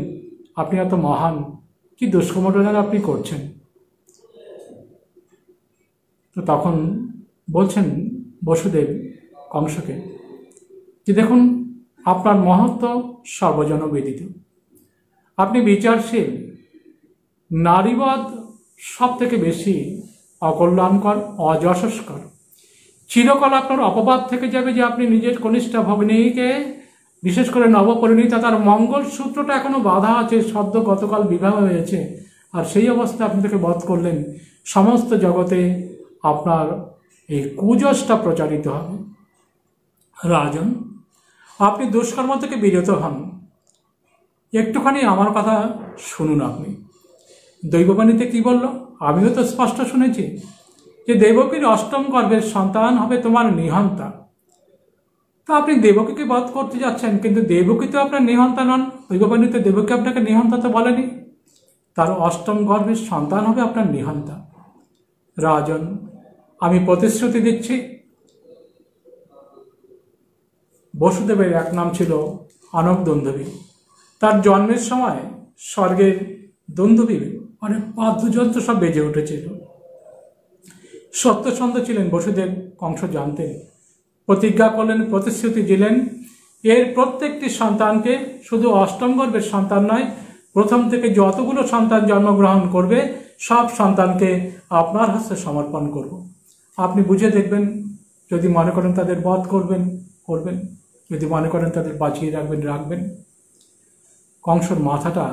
আপনি এত মহান, কি দুষ্কর্মটা আপনি করছেন? তো তখন বলছেন বসুদেব কংসকে যে, দেখুন, আপনার মহত্ব সর্বজনবিদিত, আপনি বিচারশীল, নারীবাদ সব থেকে বেশি অকল্যাণকর, অযশস্কর। চিরকাল আপনার অপবাদ থেকে যাবে যে আপনি নিজের কনিষ্ঠা ভগ্নীকে, বিশেষ করে নবপরিণীতা, তার মঙ্গল সূত্রটা এখনো বাধা আছে, সদ্য গতকাল বিবাহ হয়েছে, আর সেই অবস্থায় আপনি তাকে বধ করলেন। সমস্ত জগতে আপনার এই কুযশটা প্রচারিত হবে। রাজন, আপনি দুষ্কর্ম থেকে বিরত হন, একটুখানি আমার কথা শুনুন। আপনি দৈববাণীতে কি বলল? আমিও তো স্পষ্ট শুনেছি যে দেবকীর অষ্টম গর্ভের সন্তান হবে তোমার নিহন্তা। তো আপনি দেবকীকে বধ করতে যাচ্ছেন, কিন্তু দেবকী তো আপনার নিহন্তা নন। দৈববাণীতে দেবকী আপনাকে নিহন্তা তো বলেনি, তার অষ্টম গর্ভের সন্তান হবে আপনার নিহন্তা। রাজন, আমি প্রতিশ্রুতি দিচ্ছি, বসুদেবের এক নাম ছিল আনক দুন্দুভি। তার জন্মের সময় স্বর্গের দুন্দুভি মানে বাদ্যযন্ত্র সব বেজে উঠেছিল। সত্যসন্ধ ছিলেন বসুদেব, কংস জানতেন। প্রতিজ্ঞা করলেন, প্রতিশ্রুতি দিলেন, এর প্রত্যেকটি সন্তানকে, শুধু অষ্টম গর্ভের সন্তান নয়, প্রথম থেকে যতগুলো সন্তান জন্মগ্রহণ করবে সব সন্তানকে আপনার হস্তে সমর্পণ করব। আপনি বুঝে দেখবেন, যদি মনে করেন তাদের বধ করবেন করবেন, যদি মনে করেন তাদের বাঁচিয়ে রাখবেন রাখবেন। কংসর মাথাটা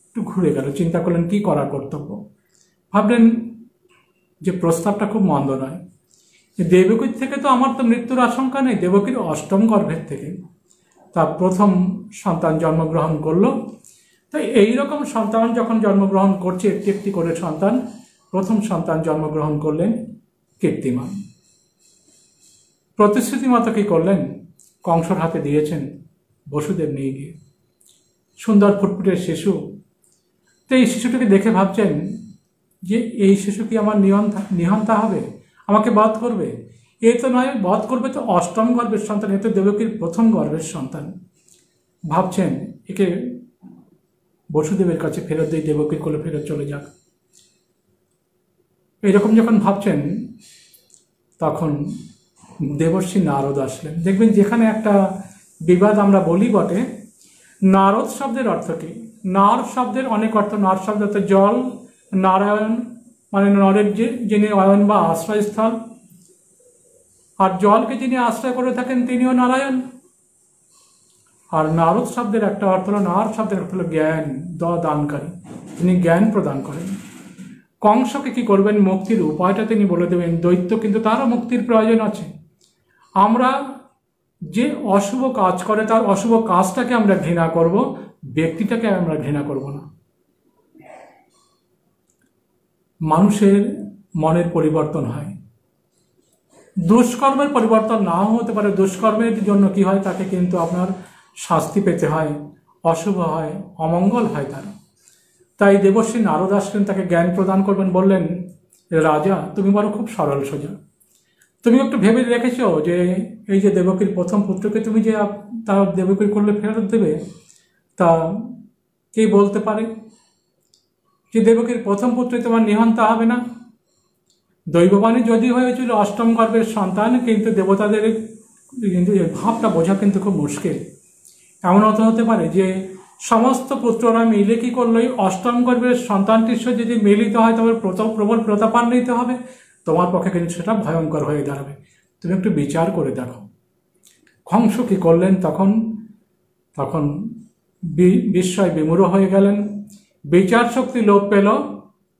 একটু ঘুরে গেল, চিন্তা করলেন কি করার কর্তব্য। ভাবলেন যে প্রস্তাবটা খুব মন্দ নয়। দেবকীর থেকে তো আমার তো মৃত্যুর আশঙ্কা নেই, দেবকীর অষ্টম গর্ভের থেকে তার প্রথম সন্তান জন্মগ্রহণ করলো। তাই এইরকম সন্তান যখন জন্মগ্রহণ করছে, একটি একটি করে সন্তান, প্রথম সন্তান জন্মগ্রহণ করলেন কীর্তিমান। প্রতিশ্রুতি মতো কি করলেন, কংসর হাতে দিয়েছেন, বসুদেব নিয়ে গিয়ে। সুন্দর ফুটফুটের শিশু। তো এই শিশুটিকে দেখে ভাবছেন যে এই শিশু কি আমার নিহন্তা হবে, আমাকে বধ করবে? এ তো নয়, বধ করবে তো অষ্টম গর্ভের সন্তান, এ তো দেবকীর প্রথম গর্ভের সন্তান। ভাবছেন একে বসুদেবের কাছে ফেরত দিয়ে দেবকীর কোলে ফেরত চলে যাক। এইরকম যখন ভাবছেন, তখন দেবর্ষি নারদ আসলেন। দেখবেন যেখানে একটা বিবাদ আমরা বলি বটে, নারদ শব্দের অর্থ কি? নার শব্দের অনেক অর্থ। নার শব্দ অর্থ জল, নারায়ণ মানে নরের যিনি অয়ন বা আশ্রয়স্থল, আর জলকে যিনি আশ্রয় করে থাকেন তিনিও নারায়ণ। আর নারদ শব্দের একটা অর্থ হলো, নার শব্দের অর্থ হলো জ্ঞান দানকারী, তিনি জ্ঞান প্রদান করেন। কংসকে কি করবেন, মুক্তির উপায়টা তিনি বলে দেবেন। দৈত্য কিন্তু তারও মুক্তির প্রয়োজন আছে। আমরা যে অশুভ কাজ করে তার অশুভ কাজটাকে আমরা ঘৃণা করব, ব্যক্তিটাকে আমরা ঘৃণা করব না। মানুষের মনের পরিবর্তন হয়, দুষ্কর্মের পরিবর্তন নাও হতে পারে। দুষ্কর্মের জন্য কি হয়, তাকে কিন্তু আপনার শাস্তি পেতে হয়, অশুভ হয়, অমঙ্গল হয় তার। তাই দেবর্ষি নারদ আসলেন, তাকে জ্ঞান প্রদান করবেন। বললেন, রাজা তুমি বড় খুব সরল সোজা, তুমি একটু ভেবে রেখেছো যে এই যে দেবকীর প্রথম পুত্রকে তুমি যে তার দেবকীর কোলে ফেরত দেবে, তা কে বলতে পারে যে দেবকীর প্রথম পুত্রই তোমার নিহন্তা হবে না? দৈববাণী যদি হয়েছিল অষ্টম গর্ভের সন্তান, কিন্তু দেবতাদের কিন্তু এই ভাবটা বোঝা কিন্তু খুব মুশকিল। এমন হতে পারে যে সমস্ত পুত্ররা মিলে কি করলো, অষ্টম গর্ভের সন্তানটির সাথে যদি মিলিত হয় তবে প্রবল প্রতাপান্বিত হবে, তোমার পক্ষে কিন্তু সেটা ভয়ঙ্কর হয়ে দাঁড়াবে। তুমি একটু বিচার করে দেখো। কংস কি করলেন, তখন বিস্ময় বিমূঢ় হয়ে গেলেন। বিচার শক্তি লোপ পেল,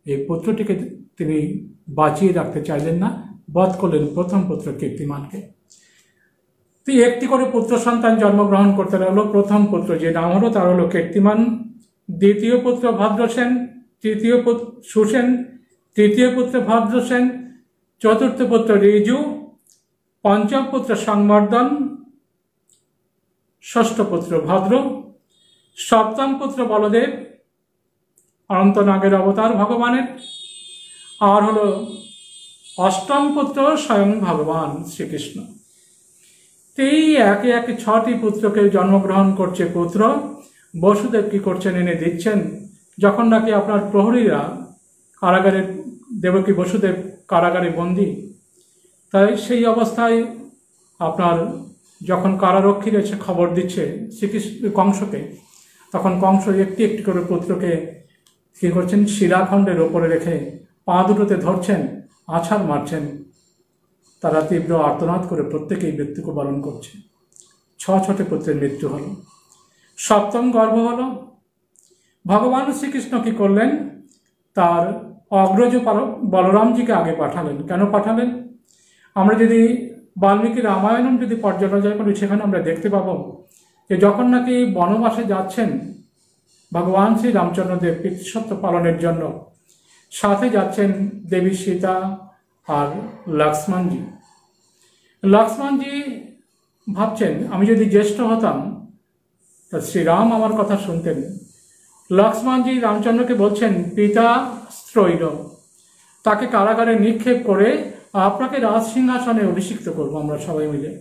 এই পুত্রটিকে তিনি বাঁচিয়ে রাখতে চাইলেন না, বধ করলেন প্রথম পুত্র কীর্তিমানকে। তুই একটি করে পুত্র সন্তান জন্মগ্রহণ করতে লাগলো। প্রথম পুত্র যে নাম হলো তার হলো কীর্তিমান, দ্বিতীয় পুত্র ভদ্রসেন, তৃতীয় পুত্র সুসেন, তৃতীয় পুত্র ভদ্রসেন, চতুর্থ পুত্র ঋজু, পঞ্চম পুত্র সংবর্ধন, ষষ্ঠ পুত্র ভদ্র, সপ্তম পুত্র বলদেব, অনন্তনাগের অবতার ভগবানের, আর হলো অষ্টম পুত্র স্বয়ং ভগবান শ্রীকৃষ্ণ। এই একে একে 6টি পুত্রকে জন্মগ্রহণ করছে পুত্র। বসুদেব কি করছেন, এনে দিচ্ছেন। যখন নাকি আপনার প্রহরীরা কারাগারে, দেবকী বসুদেব কারাগারে বন্দী, তাই সেই অবস্থায় আপনার যখন কারারক্ষীরা এসে খবর দিচ্ছে শ্রীকৃষ্ণ কংসকে, তখন কংস একটি একটি করে পুত্রকে কী করছেন, শিলাখণ্ডের ওপরে রেখে পা দুটোতে ধরছেন, আছাড় মারছেন। তারা তীব্র আর্তনাদ করে প্রত্যেকেই মৃত্যুকে বরণ করছে। 6 পুত্রের মৃত্যু হল। সপ্তম গর্ভ হল। ভগবান শ্রীকৃষ্ণ কি করলেন, তার অগ্রজ বলরামজিকে আগে পাঠালেন। কেন পাঠালেন? আমরা যদি বাল্মীকি রামায়ণ যদি পর্যালোচনা করি, সেখানে আমরা দেখতে পাব যে যখন নাকি বনবাসে যাচ্ছেন ভগবান শ্রী রামচন্দ্রদেব পিতৃসত্য পালনের জন্য, সাথে যাচ্ছেন দেবী সীতা আর লক্ষ্মণজি। লক্ষ্মণজি ভাবছেন আমি যদি জ্যেষ্ঠ হতাম তা শ্রীরাম আমার কথা শুনতেন। লক্ষ্মণজি রামচন্দ্রকে বলছেন, পিতা স্ত্রৈর, তাকে কারাগারে নিক্ষেপ করে আপনাকে রাজসিংহাসনে অভিষিক্ত করবো আমরা সবাই মিলে।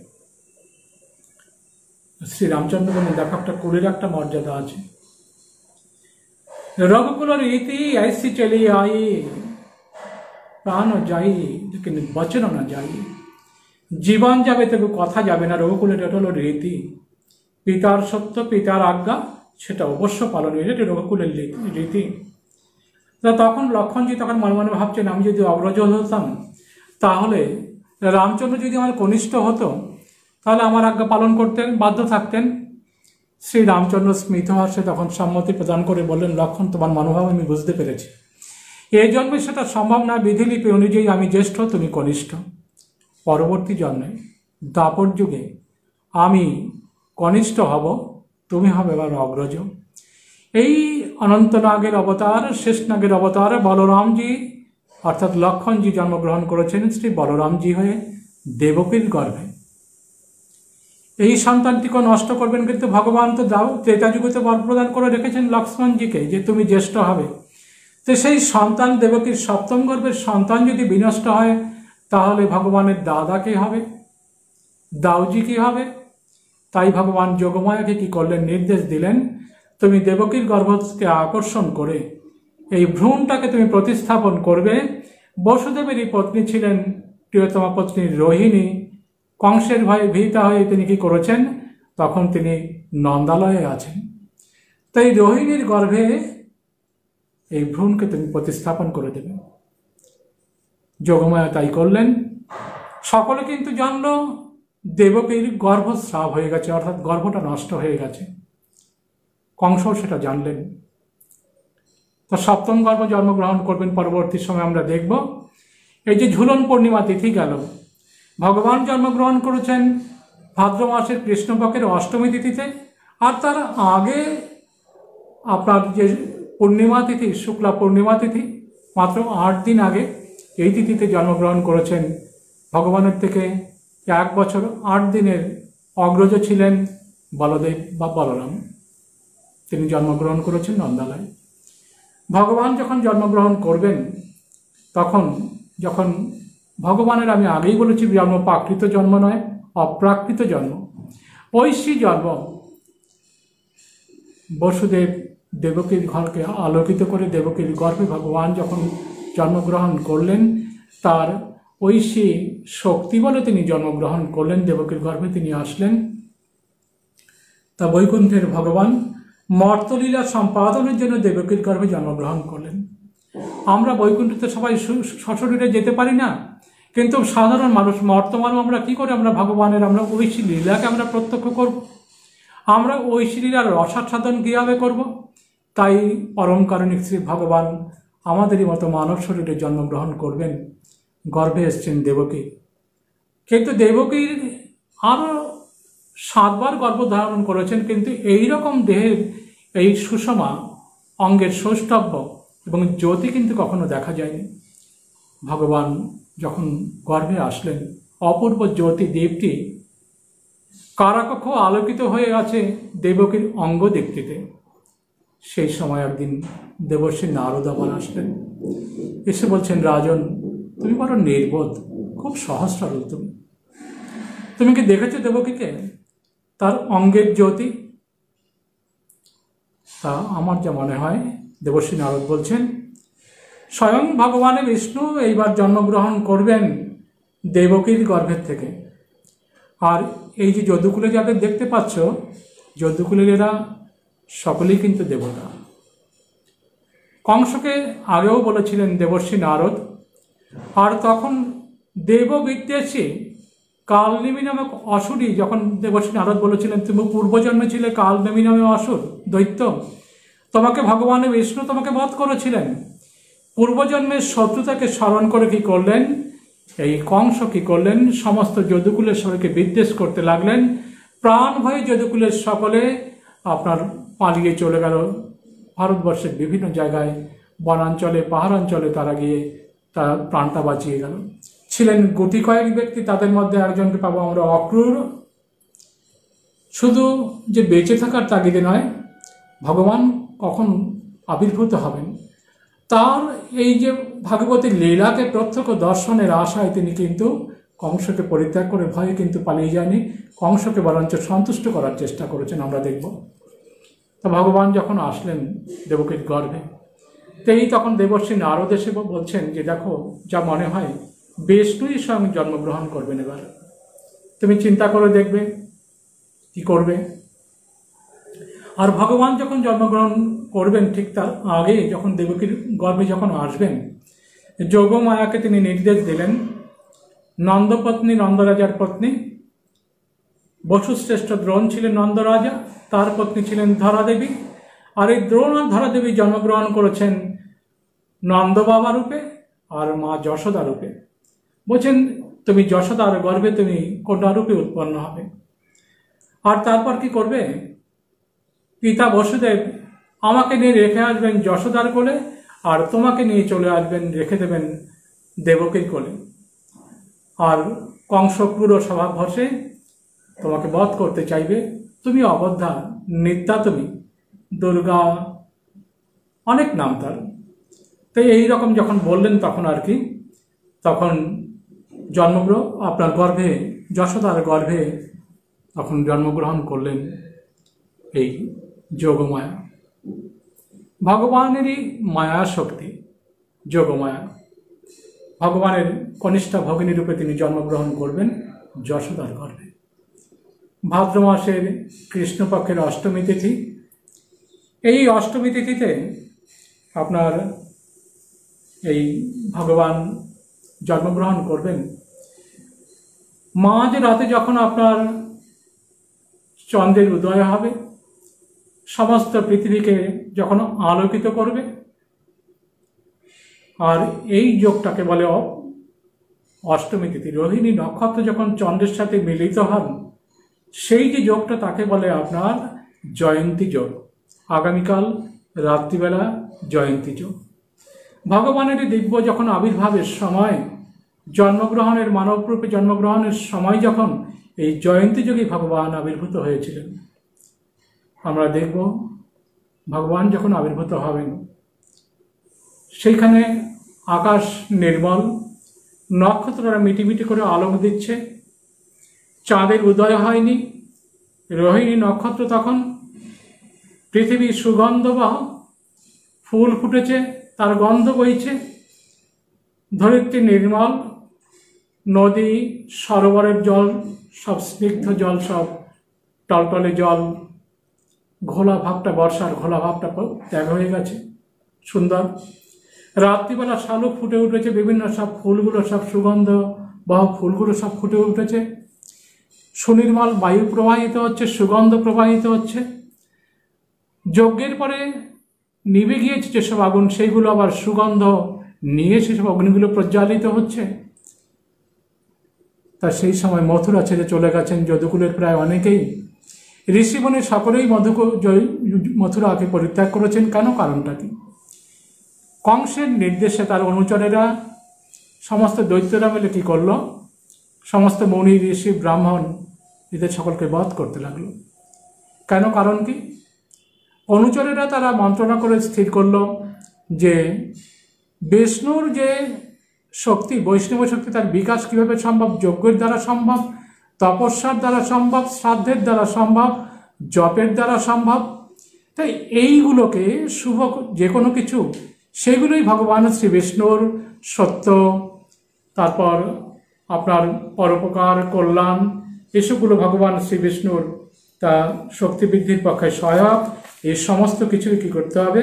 শ্রীরামচন্দ্র বলেন, দেখো একটা কুলের একটা মর্যাদা আছে। রঘুকুলের ইতি ऐसी चली आई, প্রাণ যাই কিন্তু বচন না যাই। জীবন যাবে তবু কথা যাবে না। রঘুকুলের এটা হলো রীতি। পিতার সত্য, পিতার আজ্ঞা, সেটা অবশ্য পালন হয়েছে, এটা রঘুকুলের রীতি। তখন লক্ষ্মণজি তখন মনে মনে ভাবছেন, আমি যদি অগ্রজ হতাম, তাহলে রামচন্দ্র যদি আমার কনিষ্ঠ হতো, তাহলে আমার আজ্ঞা পালন করতেন, বাধ্য থাকতেন। শ্রী রামচন্দ্র স্মিতহাস্যে তখন সম্মতি প্রদান করে বললেন, লক্ষ্মণ, তোমার মনোভাব আমি বুঝতে পেরেছি। এই জন্মে সেটা সম্ভব না। বিধিলিপি অনুযায়ী আমি জ্যেষ্ঠ, তুমি কনিষ্ঠ। পরবর্তী জন্মে দ্বাপর যুগে আমি কনিষ্ঠ হব, তুমি হবে এবার অগ্রজ। এই অনন্তনাগের অবতার, শেষনাগের অবতার বলরামজি অর্থাৎ লক্ষ্মণজি জন্মগ্রহণ করেছেন শ্রী বলরামজি হয়ে দেবকীর গর্ভে। এই সন্তানটিকে নষ্ট করবেন, কিন্তু ভগবান তো ত্রেতা যুগতে বর প্রদান করে রেখেছেন লক্ষ্মণজিকে যে তুমি জ্যেষ্ঠ হবে। তো সেই সন্তান দেবকীর সপ্তম গর্ভের সন্তান যদি বিনষ্ট হয়, তাহলে ভগবানের দাদা কি হবে, দাউজি কি হবে? তাই ভগবান যোগমায়াকে কি করলেন, নির্দেশ দিলেন, তুমি দেবকীর গর্ভকে আকর্ষণ করে এই ভ্রূণটাকে তুমি প্রতিস্থাপন করবে। বসুদেবেরই পত্নী ছিলেন প্রিয়তমা পত্নী রোহিণী। কংসের ভয়ে ভীতা হয়ে তিনি কি করেছেন, তখন তিনি নন্দালয়ে আছেন। তাই রোহিণীর গর্ভে এই ভ্রূণকে তুমি প্রতিস্থাপন করে দেবে। যোগমায়া তাই করলেন। সকলে কিন্তু জানল দেবকীর গর্ভস্রাব হয়ে গেছে, অর্থাৎ গর্ভটা নষ্ট হয়ে গেছে। কংস সেটা জানলেন। তো সপ্তম গর্ভ জন্মগ্রহণ করবেন পরবর্তী সময় আমরা দেখব। এই যে ঝুলন পূর্ণিমা তিথি গেল, ভগবান জন্মগ্রহণ করেছেন ভাদ্র মাসের কৃষ্ণপক্ষের অষ্টমী তিথিতে। আর তার আগে আপনার যে পূর্ণিমা তিথি, শুক্লা পূর্ণিমা তিথি, মাত্র 8 দিন আগে এই তিথিতে জন্মগ্রহণ করেছেন। ভগবানের থেকে 1 বছর 8 দিনের অগ্রজ ছিলেন বলদেব বা বলরাম। তিনি জন্মগ্রহণ করেছেন নন্দালয়ে। ভগবান যখন জন্মগ্রহণ করবেন, তখন যখন ভগবানের, আমি আগেই বলেছি, জন্ম প্রাকৃত জন্ম নয়, অপ্রাকৃত জন্ম, ঐশী জন্ম। বসুদেব দেবকীর ঘরকে আলোকিত করে দেবকীর গর্ভে ভগবান যখন জন্মগ্রহণ করলেন, তার ঐশী শক্তি বলে তিনি জন্মগ্রহণ করলেন, দেবকীর গর্ভে তিনি আসলেন। তা বৈকুণ্ঠের ভগবান মর্তলীলা সম্পাদনের জন্য দেবকীর গর্ভে জন্মগ্রহণ করলেন। আমরা বৈকুণ্ঠতে সবাই সশরীরে যেতে পারি না, কিন্তু সাধারণ মানুষ মর্তমান আমরা কি করে আমরা ভগবানের আমরা ঐশী লীলাকে আমরা প্রত্যক্ষ করব, আমরা ঐশী লীলার রসাস্বাদন কীভাবে করব? তাই পরম কারণিক শ্রী ভগবান আমাদেরই মতো মানব শরীরে জন্মগ্রহণ করবেন। গর্ভে এসছেন দেবকী, কিন্তু দেবকীর আরও 7 বার গর্ভধারণ করেছেন, কিন্তু এই রকম দেহের এই সুষমা অঙ্গের সৌষ্ঠব্য এবং জ্যোতি কিন্তু কখনো দেখা যায়নি। ভগবান যখন গর্ভে আসলেন, অপূর্ব জ্যোতি দীপ্তি কারাকক্ষ আলোকিত হয়ে আছে দেবকীর অঙ্গ দীপ্তিতে। সেই সময় একদিন দেবর্ষী নারদ আবার আসলেন, এসে বলছেন, রাজন, তুমি বড় নির্বোধ, খুব সহজ সরল, তুমি কি দেখেছো দেবকীকে, তার অঙ্গের জ্যোতি? তা আমার যা মনে হয়, দেবর্ষী নারদ বলছেন, স্বয়ং ভগবানের বিষ্ণু এইবার জন্মগ্রহণ করবেন দেবকীর গর্ভের থেকে। আর এই যে যদুকুলে যাদের দেখতে পাচ্ছ, যদুকুলের এরা সকলেই কিন্তু দেবতা। কংসকে আগেও বলেছিলেন দেবর্ষী নারদ। আর তখন দেববিদ্বেষী কালনেমী নামক অসুরই যখন দেবর্ষী নারদ বলেছিলেন, তুমি পূর্বজন্মে ছিলে কালনেমী নামে অসুর দৈত্য, তোমাকে ভগবানের বিষ্ণু তোমাকে বধ করেছিলেন। পূর্বজন্মের শত্রুতাকে স্মরণ করে কি করলেন, এই কংস কি করলেন, সমস্ত যদুকুলের সবাইকে বিদ্বেষ করতে লাগলেন। প্রাণ ভয়ে যদুকুলের সকলে আপনার পালিয়ে চলে গেল ভারতবর্ষের বিভিন্ন জায়গায়, বনাঞ্চলে, পাহাড়াঞ্চলে তারা গিয়ে তার প্রাণটা বাঁচিয়ে গেল। ছিলেন গুটি কয়েক ব্যক্তি, তাদের মধ্যে একজনকে পাবো আমরা অক্রূর। শুধু যে বেঁচে থাকার তাগিদে নয়, ভগবান কখন আবির্ভূত হবেন তার এই যে ভাগবতীর লীলাকে প্রত্যক্ষ দর্শনের আশায় তিনি কিন্তু কংসকে পরিত্যাগ করে ভয়ে কিন্তু পালিয়ে যায়নি, কংসকে বরঞ্চ সন্তুষ্ট করার চেষ্টা করেছেন আমরা দেখব। তো ভগবান যখন আসলেন দেবকীর গর্ভে, তখন দেবর্ষী নারদ এসে বলছেন যে দেখো, যা মনে হয় বিষ্ণুই স্বয়ং জন্মগ্রহণ করবেন, এবার তুমি চিন্তা করে দেখবে কি করবে। আর ভগবান যখন জন্মগ্রহণ করবেন ঠিক তার আগে যখন দেবকীর গর্ভে যখন আসবেন, যোগমায়াকে তিনি নির্দেশ দিলেন, নন্দপত্নী নন্দরাজার পত্নী, বসুশ্রেষ্ঠ দ্রোণ ছিলেন নন্দরাজা, তার পত্নী ছিলেন ধরাদেবী, আর এই দ্রোণ আর ধরাদেবী জন্মগ্রহণ করেছেন নন্দবাবা রূপে আর মা যশোদা রূপে। বলছেন তুমি যশোদার গর্ভে তুমি কন্যা রূপে উৎপন্ন হবে। আর তারপর কি করবে, পিতা বসুদেব আমাকে নিয়ে রেখে আসবেন যশোদার কোলে, আর তোমাকে নিয়ে চলে আসবেন, রেখে দেবেন দেবকীর কোলে। আর কংস পুরো স্বভাব ভসে তোমাকে বধ করতে চাইবে, তুমি অবদ্ধা, নিত্যা, তুমি দুর্গা, অনেক নাম তার। তো এইরকম যখন বললেন তখন আর কি, তখন আপনার গর্ভে, যশোদার গর্ভে তখন জন্মগ্রহণ করলেন এই যোগমায়া। ভগবানেরই মায়া শক্তি যোগমায়া, ভগবানের কনিষ্ঠা ভগিনী রূপে তিনি জন্মগ্রহণ করবেন যশোদার গর্ভে। ভাদ্র মাসের কৃষ্ণপক্ষের অষ্টমী তিথি, এই অষ্টমী তিথিতে আপনার এই ভগবান জন্মগ্রহণ করবেন। মাঝ রাতে যখন আপনার চন্দ্রের উদয় হবে, সমস্ত পৃথিবীকে যখন আলোকিত করবে, আর এই যোগটাকে বলে অষ্টমী তিথি। রোহিণী নক্ষত্র যখন চন্দ্রের সাথে মিলিত হন, সেই যে যোগটা তাকে বলে আপনার জয়ন্তী যোগ। আগামীকাল রাত্রিবেলা জয়ন্তী যোগ। ভগবানের দিব্য যখন আবির্ভাবের সময়, জন্মগ্রহণের মানবরূপে জন্মগ্রহণের সময় যখন এই জয়ন্তী যোগে ভগবান আবির্ভূত হয়েছিলেন, আমরা দেখব ভগবান যখন আবির্ভূত হবেন সেইখানে আকাশ নির্মল, নক্ষত্ররা মিটিমিটি করে আলোক দিচ্ছে, চাঁদের উদয় হয়নি, রোহিণী নক্ষত্র তখন, পৃথিবী সুগন্ধবাহ, ফুল ফুটেছে, তার গন্ধ বইছে, ধরিত্রী নির্মল, নদী সরোবরের জল সব স্নিগ্ধ জল, সব টলটলে জল, ঘোলা ভাবটা, বর্ষার ঘোলা ভাবটা ত্যাগ হয়ে গেছে, সুন্দর। রাত্রিবেলা শালুক ফুটে উঠেছে, বিভিন্ন সব ফুলগুলো, সব সুগন্ধ বাহ ফুলগুলো সব ফুটে উঠেছে, সুনির্মল বায়ু প্রবাহিত হচ্ছে, সুগন্ধ প্রবাহিত হচ্ছে। যজ্ঞের পরে নিভে গিয়েছে যেসব আগুন, সেইগুলো আবার সুগন্ধ নিয়ে সেসব অগ্নিগুলো প্রজ্বালিত হচ্ছে। তা সেই সময় মথুরা ছেড়ে চলে গেছেন যদুকুলের প্রায় অনেকেই, ঋষিমণি সকলেই মথুরাকে পরিত্যাগ করেছেন। কেন? কারণটা কি? কংসের নির্দেশে তার অনুচরেরা, সমস্ত দৈত্যরা মিলে কি করলো, সমস্ত মুনি ঋষি ব্রাহ্মণ এদের সকলকে বধ করতে লাগলো। কেন? কারণ কি? অনুচরেরা তারা মন্ত্রণা করে স্থির করলো যে বিষ্ণুর যে শক্তি, বৈষ্ণব শক্তি, তার বিকাশ কিভাবে সম্ভব? যজ্ঞের দ্বারা সম্ভব, তপস্যার দ্বারা সম্ভব, শ্রাদ্ধের দ্বারা সম্ভব, জপের দ্বারা সম্ভব। তাই এইগুলোকে শুভ যে কোনো কিছু, সেগুলোই ভগবান শ্রী বিষ্ণুর সত্য, তারপর আপনার পরোপকার, কল্যাণ, এসবগুলো ভগবান শ্রী বিষ্ণুর তা শক্তি বৃদ্ধির পক্ষে সহায়ক। এই সমস্ত কিছুকে কী করতে হবে?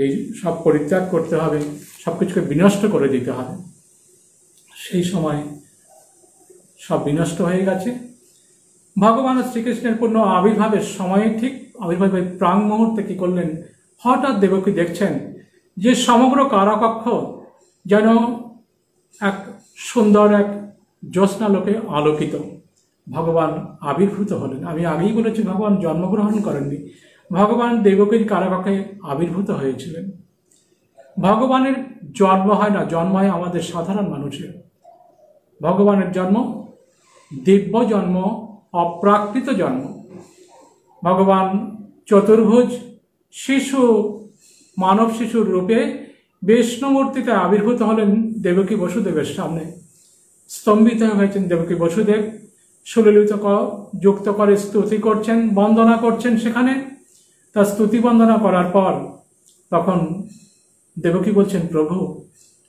এই সব পরিত্যাগ করতে হবে, সব কিছুকে বিনষ্ট করে দিতে হবে। সেই সময় সব বিনষ্ট হয়ে গেছে। ভগবান শ্রীকৃষ্ণের পূর্ণ আবির্ভাবের সময়ে, ঠিক আবির্ভাবের প্রাং মুহূর্তে কী করলেন, হঠাৎ দেবকী দেখছেন যে সমগ্র কারাকক্ষ যেন এক সুন্দর এক জ্যোৎস্নালোকে আলোকিত। ভগবান আবির্ভূত হলেন। আমি আগেই বলেছি ভগবান জন্মগ্রহণ করেননি, ভগবান দেবকীর কারাকক্ষে আবির্ভূত হয়েছিলেন। ভগবানের জন্ম হয় না, জন্ম হয় আমাদের সাধারণ মানুষের। ভগবানের জন্ম দিব্য জন্ম, অপ্রাকৃত জন্ম। ভগবান চতুর্ভুজ শিশু, মানব শিশুর রূপে বিষ্ণু মূর্তিতে আবির্ভূত হলেন দেবকী বসুদেবের সামনে। স্তম্ভিত হয়েছেন দেবকী বসুদেব, সুললিত যুক্ত করে স্তুতি করছেন, বন্দনা করছেন। সেখানে তার স্তুতি বন্দনা করার পর তখন দেবকী বলছেন, প্রভু,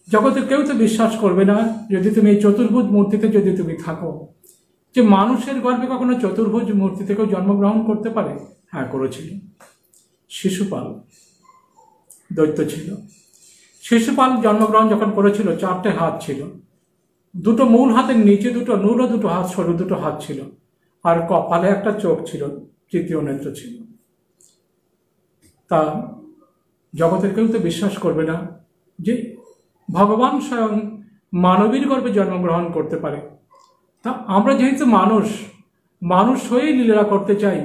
জগতে কেউ তো বিশ্বাস করবে না যদি তুমি এই চতুর্ভুজ মূর্তিতে যদি তুমি থাকো, যে মানুষের গর্ভে কখনো চতুর্ভুজ মূর্তি থেকেও জন্মগ্রহণ করতে পারে। হ্যাঁ, করেছিল। শিশুপাল দৈত্য ছিল। শিশুপাল জন্মগ্রহণ যখন করেছিল, 4টে হাত ছিল, দুটো মূল হাতের নিচে দুটো নুল ও দুটো হাত, সরু দুটো হাত ছিল, আর কপালে একটা চোখ ছিল, তৃতীয় নেত্র ছিল। তা জগতের কেউ তো বিশ্বাস করবে না যে ভগবান স্বয়ং মানবীর গর্ভে জন্মগ্রহণ করতে পারে। তা আমরা যেহেতু মানুষ হয়েই লীলা করতে চাই,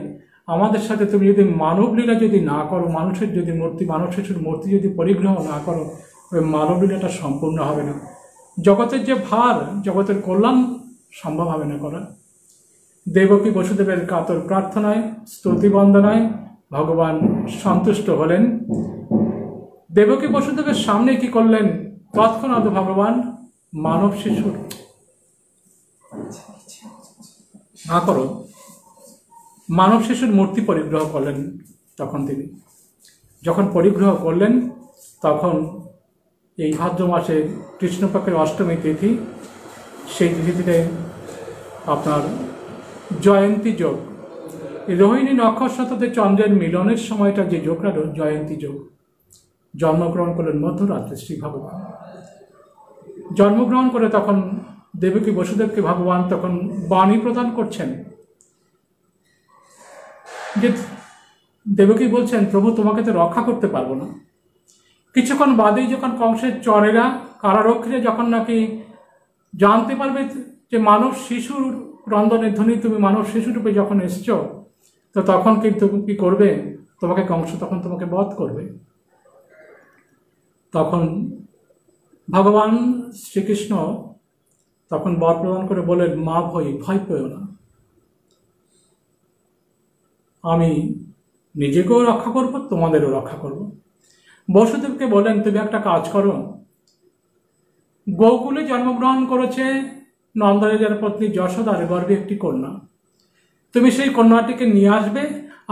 আমাদের সাথে তুমি যদি মানব লীলা যদি না করো, মানুষের যদি মূর্তি, মানব শিশুর মূর্তি যদি পরিগ্রহ না করো, ওই মানব লীলাটা সম্পূর্ণ হবে না। জগতের যে ভার, জগতের কল্যাণ সম্ভব হবে না করা। দেবকী বসুদেবের কাতর প্রার্থনায়, স্তুতি বন্দনায় ভগবান সন্তুষ্ট হলেন। দেবকী বসুদেবের সামনে কি করলেন? তৎক্ষণাৎ ভগবান মানব শিশুর মানব শিশুর মূর্তি পরিগ্রহ করলেন। তখন তিনি যখন পরিগ্রহ করলেন, তখন এই ভাদ্র মাসে কৃষ্ণপক্ষের অষ্টমী তিথি, সেই তিথিতে আপনার জয়ন্তী যোগ, রোহিণী নক্ষত্রতে চন্দ্রের মিলনের সময়টা যে যোগটা জয়ন্তী যোগ, জন্মগ্রহণ করলেন মধ্যরাত্রে শ্রী ভগবান। জন্মগ্রহণ করে তখন দেবকী বসুদেবকে ভগবান তখন বাণী প্রদান করছেন, যে দেবকী বলছেন, প্রভু, তোমাকে তো রক্ষা করতে পারবো না। কিছুক্ষণ বাদেই যখন কংসের চরেরা, কারারক্ষীরা যখন নাকি জানতে পারবে যে মানব শিশুর ক্রন্দনের ধ্বনি, তুমি মানব শিশুরূপে যখন এসছো, তো তখন কিন্তু কি করবে? তোমাকে কংস তখন তোমাকে বধ করবে। তখন ভগবান শ্রীকৃষ্ণ তখন বর প্রদান করে বলেন, মা ভয় পেও না, আমি নিজেকেও রক্ষা করব, তোমাদেরও রক্ষা করব। বসুদেবকে বলেন, তুমি একটা কাজ করো, গোকুলে জন্মগ্রহণ করেছে নন্দরাজার পত্নী যশোদার গর্ভে একটি কন্যা, তুমি সেই কন্যাটিকে নিয়ে আসবে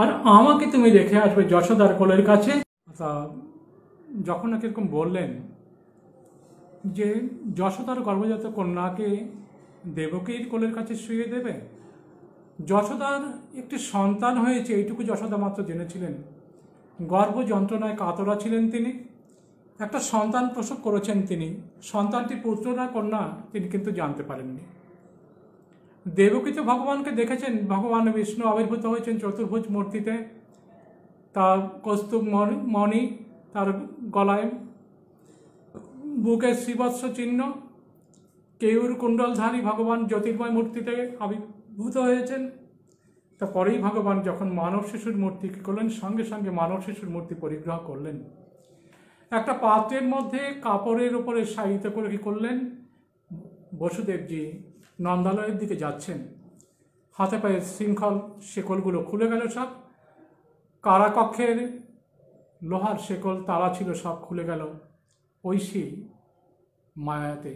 আর আমাকে তুমি রেখে আসবে যশোদার কোলের কাছে। তা যখন নাকি এরকম বললেন যে যশোদার গর্ভজাত কন্যাকে দেবকীর কোলের কাছে শুয়ে দেবে, যশোদার একটি সন্তান হয়েছে, এইটুকু যশোদা মাত্র জেনেছিলেন। গর্ভ যন্ত্রণায় কাতরা ছিলেন তিনি। একটা সন্তান প্রসব করেছেন তিনি, সন্তানটি পুত্র না কন্যা তিনি কিন্তু জানতে পারেননি। দেবকী তো ভগবানকে দেখেছেন, ভগবান বিষ্ণু আবির্ভূত হয়েছেন চতুর্ভুজ মূর্তিতে, তার কৌস্তুভ মণি, তার গলায় বুকে শ্রীবৎস চিহ্ন, কেউর কুণ্ডলধারী ভগবান জ্যোতির্ময় মূর্তিতে আবির্ভূত হয়েছেন। তারপরেই ভগবান যখন মানব শিশুর মূর্তি কী করলেন, সঙ্গে সঙ্গে মানব শিশুর মূর্তি পরিগ্রহ করলেন। একটা পাত্রের মধ্যে কাপড়ের উপরে শায়িত করে কী করলেন, বসুদেবজি নন্দালয়ের দিকে যাচ্ছেন। হাতে পায়ে শৃঙ্খল শেকলগুলো খুলে গেল সব, কারাকক্ষের লোহার শেকল তালা ছিল সব খুলে গেল ঐশী মায়াতে।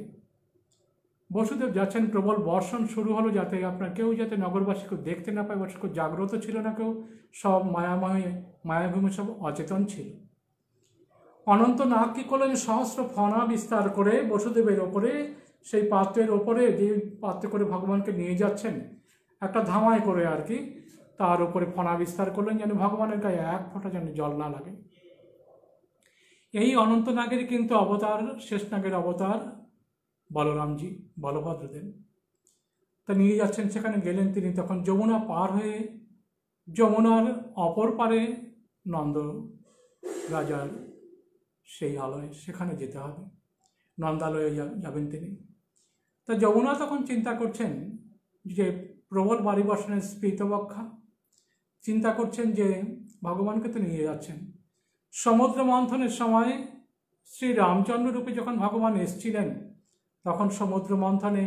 বসুদেব যাচ্ছেন, প্রবল বর্ষণ শুরু হলো, যাতে আপনার কেউ যাতে নগরবাসীকে দেখতে না পায়, বসুদেব জাগ্রত ছিল না কেউ, সব মায়াভূমি সব অচেতন ছিল। অনন্ত নাগ কী করলেন, সহস্র ফণা বিস্তার করে বসুদেবের ওপরে, সেই পাত্রের ওপরে, যে পাত্রে করে ভগবানকে নিয়ে যাচ্ছেন, একটা ধামায় করে আর কি, তার উপরে ফণা বিস্তার করলেন যেন ভগবানের গায়ে এক ফোঁটা যেন জল না লাগে। এই অনন্ত নাগের কিন্তু অবতার, শেষ নাগের অবতার বলরামজি, বলভদ্রদেব। তা নিয়ে যাচ্ছেন, সেখানে গেলেন তিনি। তখন যমুনা পার হয়ে যমুনার অপর পারে নন্দ রাজার সেই আলয়, সেখানে যেতে হবে, নন্দালয়ে যাবেন তিনি। তা যমুনা তখন চিন্তা করছেন যে প্রবল বাড়ি বসানের স্ফীতবক্ষা, চিন্তা করছেন যে ভগবানকে তো নিয়ে যাচ্ছেন। সমুদ্র মন্থনের সময় শ্রী রামচন্দ্র রূপে যখন ভগবান এসেছিলেন, তখন সমুদ্র মন্থনে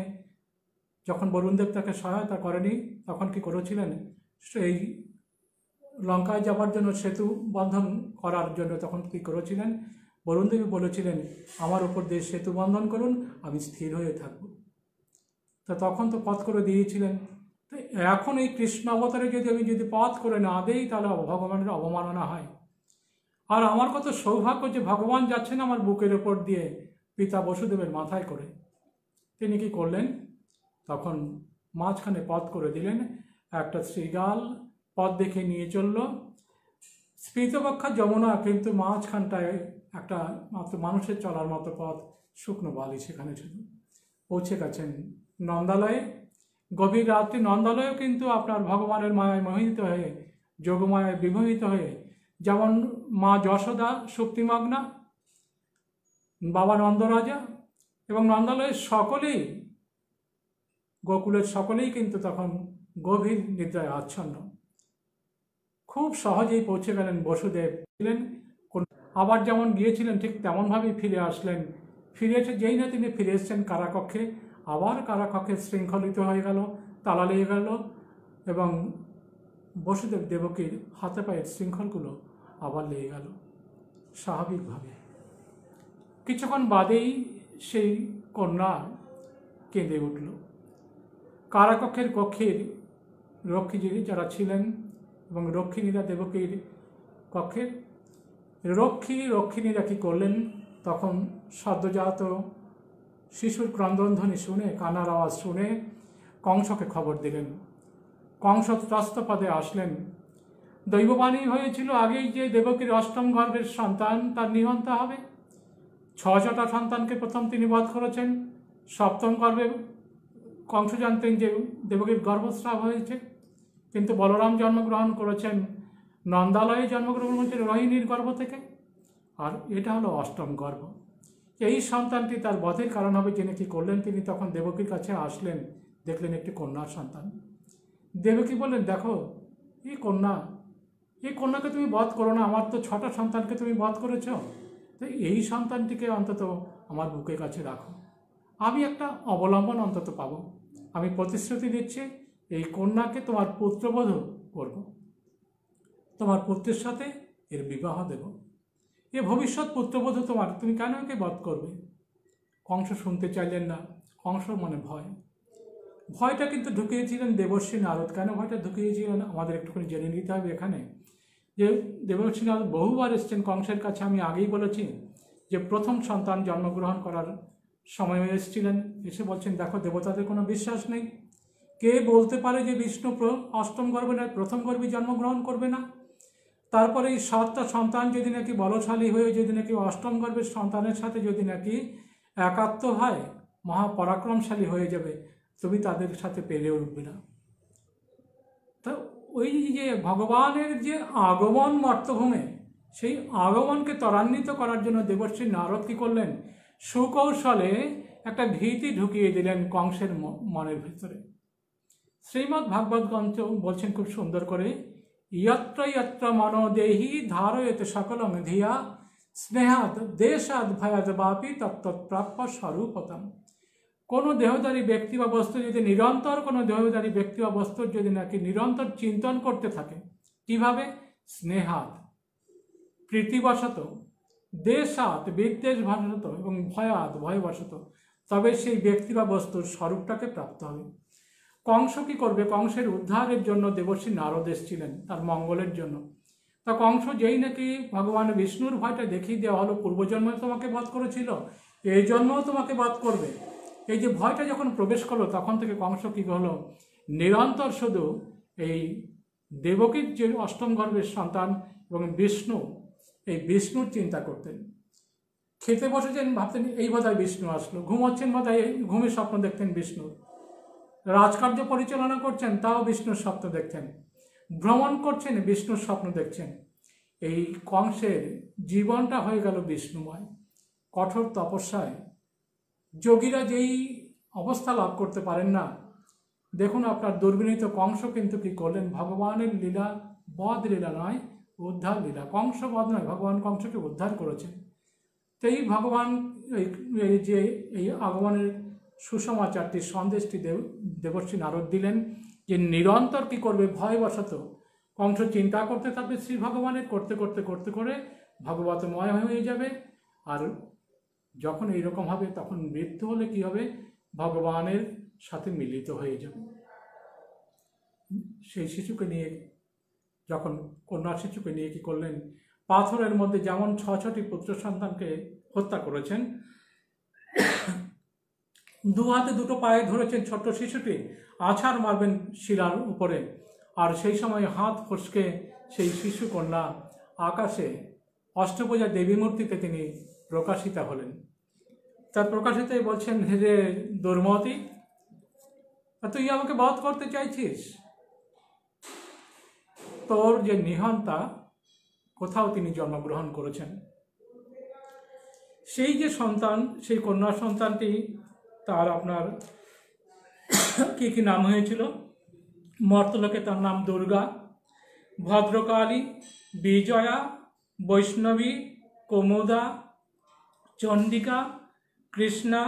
যখন বরুণদেব তাকে সহায়তা করেনি, তখন কি করেছিলেন, সেই লঙ্কায় যাবার জন্য সেতু বন্ধন করার জন্য তখন কি করেছিলেন, বরুণ দেবী বলেছিলেন, আমার ওপর দিয়ে সেতু বন্ধন করুন, আমি স্থির হয়ে থাকব। তা তখন তো পথ করে দিয়েছিলেন। তো এখন এই কৃষ্ণ অবতারে যদি পথ করে না দেই, তাহলে ভগবানের অবমাননা হয়। আর আমার কত সৌভাগ্য যে ভগবান যাচ্ছেন আমার বুকের ওপর দিয়ে পিতা বসুদেবের মাথায় করে। তিনি কি করলেন, তখন মাঝখানে পথ করে দিলেন, একটা শ্রীগাল পথ দেখে নিয়ে চলল। স্ফীতবক্ষা যমুনা, কিন্তু মাঝখানটায় একটা মাত্র মানুষের চলার মতো পথ, শুকনো বালি সেখানে ছিল। পৌঁছে গেছেন নন্দালয়ে। গভীর রাত্রি নন্দালয়েও কিন্তু আপনার ভগবানের মায়ায় মোহিত হয়ে, যোগমায়ায় বিমোহিত হয়ে, যেমন মা যশোদা শক্তিমগ্না, বাবা নন্দরাজা এবং নন্দালয়ের সকলেই, গোকুলের সকলেই কিন্তু তখন গভীর নিদ্রায় আচ্ছন্ন। খুব সহজেই পৌঁছে গেলেন বসুদেব। আবার যেমন গিয়েছিলেন ঠিক তেমনভাবেই ফিরে আসলেন। ফিরে এসে যেই না তিনি ফিরে এসছেন কারাকক্ষে, আবার কারাকক্ষে শৃঙ্খলিত হয়ে গেল, তালা লেগে গেল এবং বসুদেব দেবকীর হাতে পায়ের শৃঙ্খলগুলো আবার লেগে গেল স্বাভাবিকভাবে। কিছুক্ষণ বাদেই সেই কন্যা কেঁদে উঠল। কারাকক্ষের কক্ষের রক্ষী যারা ছিলেন এবং রক্ষিণীরা দেবকীর কক্ষের রক্ষিণীরা কী করলেন, তখন সদ্যজাত শিশুর ক্রন্দনধ্বনি শুনে, কান্নার আওয়াজ শুনে কংসকে খবর দিলেন। কংস ত্রস্তপদে আসলেন। দৈববাণী হয়েছিল আগেই যে দেবকীর অষ্টম গর্ভের সন্তান তার নিহন্তা হবে। 6টা সন্তানকে প্রথম তিনি বধ করেছেন। সপ্তম গর্ভে কংস জানতেন যে দেবকীর গর্ভস্রাব হয়েছে, কিন্তু বলরাম জন্মগ্রহণ করেছেন, নন্দালয়ে জন্মগ্রহণ করেছেন রোহিণীর গর্ভ থেকে, আর এটা হলো অষ্টম গর্ভ। এই সন্তানটি তার বধের কারণ হবে জেনে কী করলেন, তিনি তখন দেবকীর কাছে আসলেন, দেখলেন একটি কন্যার সন্তান। দেবকী বললেন, দেখো এই কন্যাকে তুমি বধ করো না, আমার তো 6টা সন্তানকে তুমি বধ করেছ, তো এই সন্তানটিকে অন্তত আমার বুকের কাছে রাখো, আমি একটা অবলম্বন অন্তত পাবো। আমি প্রতিশ্রুতি দিচ্ছি, এই কন্যাকে তোমার পুত্রবধূ করব, তোমার পুত্রের সাথে এর বিবাহ দেব, এ ভবিষ্যৎ পুত্রবধূ তোমার, তুমি কেন একে বধ করবে? কংস শুনতে চাইলেন না। কংস মনে ভয়টা কিন্তু ঢুকিয়েছিলেন দেবর্ষী নারদ। কেন ভয়টা ঢুকিয়েছিলেন আমাদের একটুখানি জেনে নিতে হবে এখানে। যে দেবর্ষী নারদ বহুবার এসছেন কংসের কাছে, আমি আগেই বলেছি যে প্রথম সন্তান জন্মগ্রহণ করার সময় এসেছিলেন, এসে বলছেন, দেখো দেবতাদের কোনো বিশ্বাস নেই, কে বলতে পারে যে বিষ্ণু অষ্টম গর্ভে নয় প্রথম গর্ভে জন্মগ্রহণ করবে না? তারপরে এই 7টা সন্তান যদি নাকি বলশালী হয়ে, যদি নাকি অষ্টম গর্ভের সন্তানের সাথে যদি নাকি একাত্ম হয়, মহাপরাক্রমশালী হয়ে যাবে, তুমি তাদের সাথে পেরে উঠবে না। তা ওই যে ভগবানের যে আগমন মর্তভূমে, সেই আগমনকে ত্বরান্বিত করার জন্য দেবর্ষী নারদ কী করলেন, সুকৌশলে একটা ভীতি ঢুকিয়ে দিলেন কংসের মনের ভিতরে। শ্রীমদ্ ভাগবত গ্রন্থ বলছেন খুব সুন্দর করে, यत्र यत्र मनोदेहि धारयते सकलं धिया स्नेहात् देशात् भयात् वापि तत्तत्प्राप्य स्वरूपतम। কোনো দেহধারী ব্যক্তি বা বস্তু যদি নিরন্তর, কোনো দেহধারী ব্যক্তি বা বস্তুর যদি নাকি নিরন্তর চিন্তন করতে থাকে, কিভাবে? স্নেহাৎ প্রীতিবশত, দেশাৎ বিদ্বেষবশত এবং ভয়াৎ ভয়বশত, তবে সেই ব্যক্তি বা বস্তুর স্বরূপটাকে প্রাপ্ত হবে। কংস কী করবে? কংসের উদ্ধারের জন্য দেবর্ষী নারদ এসেছিলেন, তার মঙ্গলের জন্য। তা কংস যেই নাকি ভগবান বিষ্ণুর ভয়টা দেখিয়ে দেওয়া হলো, পূর্বজন্মে তোমাকে বধ করেছিল, এই জন্মও তোমাকে বধ করবে, এই যে ভয়টা যখন প্রবেশ করলো, তখন থেকে কংস কী হলো, নিরন্তর শুধু এই দেবকীর যে অষ্টম গর্ভের সন্তান এবং বিষ্ণু, এই বিষ্ণুর চিন্তা করতেন। খেতে বসেছেন, ভাবতেন এই বোধহয় বিষ্ণু আসলো, ঘুমোচ্ছেন বোধহয় ঘুমের স্বপ্ন দেখতেন বিষ্ণুর, রাজকার্য পরিচালনা করছেন তাও বিষ্ণুর স্বপ্ন দেখছেন, ভ্রমণ করছেন বিষ্ণুর স্বপ্ন দেখছেন। এই কংসের জীবনটা হয়ে গেল বিষ্ণুময়। কঠোর তপস্যায় যোগীরা যেই অবস্থা লাভ করতে পারেন না, দেখুন আপনার দুর্বিনীত কংস কিন্তু কি করলেন, ভগবানের লীলা, বধ লীলা নয়, উদ্ধার লীলা। কংস বধ নয়, ভগবান কংসকে উদ্ধার করেছেন। তো এই ভগবান এই যে এই আগমনের সুসমাচারটি, সন্দেশটি দেবর্ষী নারদ দিলেন, যে নিরন্তর কি করবে, ভয়বশত কংস চিন্তা করতে থাকবে শ্রী ভগবানের, করতে করতে করতে করে ভগবতময় হয়ে যাবে, আর যখন এইরকম হবে তখন মৃত্যু হলে কি হবে, ভগবানের সাথে মিলিত হয়ে যাবে। সেই শিশুকে নিয়ে যখন কন্যা শিশুকে নিয়ে কি করলেন, পাথরের মধ্যে যেমন 6টি পুত্র সন্তানকে হত্যা করেছেন, দু হাতে দুটো পায়ে ধরেছেন ছোট্ট শিশুটি, আছাড় মারবেন শিলার উপরে, আর সেই সময় হাত ফসকে সেই শিশু কন্যা আকাশে অষ্টভুজা দেবী মূর্তিতে তিনি প্রকাশিত হলেন। তার প্রকাশিতই বলছেন, হে দুর্মতি, তুই আমাকে বধ করতে চাইছিস? তোর যে নিহন্তা কোথাও তিনি জন্মগ্রহণ করেছেন। সেই যে সন্তান, সেই কন্যা সন্তানটি তার আপনার কি কি নাম হয়েছিল? মর্তলোকে তার নাম দুর্গা, ভদ্রকালী, বিজয়া, বৈষ্ণবী, কুমুদা, চণ্ডিকা, কৃষ্ণা,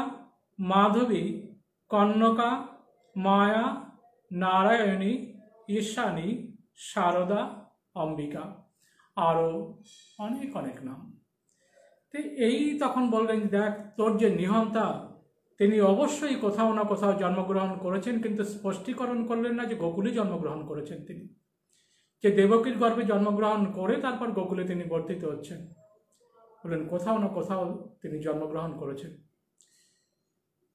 মাধবী, কনকা, মায়া, নারায়ণী, ঈশানী, শারদা, অম্বিকা, আরও অনেক অনেক নাম। তো এই তখন বললেন, দেখ তোর যে নিহন্তা তিনি অবশ্যই কোথাও না কোথাও জন্মগ্রহণ করেছেন, কিন্তু স্পষ্টীকরণ করলেন না যে গোকুলে জন্মগ্রহণ করেছেন তিনি, যে দেবকীর গর্ভে জন্মগ্রহণ করে তারপর গোকুলে তিনি বর্ধিত হচ্ছেন। বললেন কোথাও না কোথাও তিনি জন্মগ্রহণ করেছেন।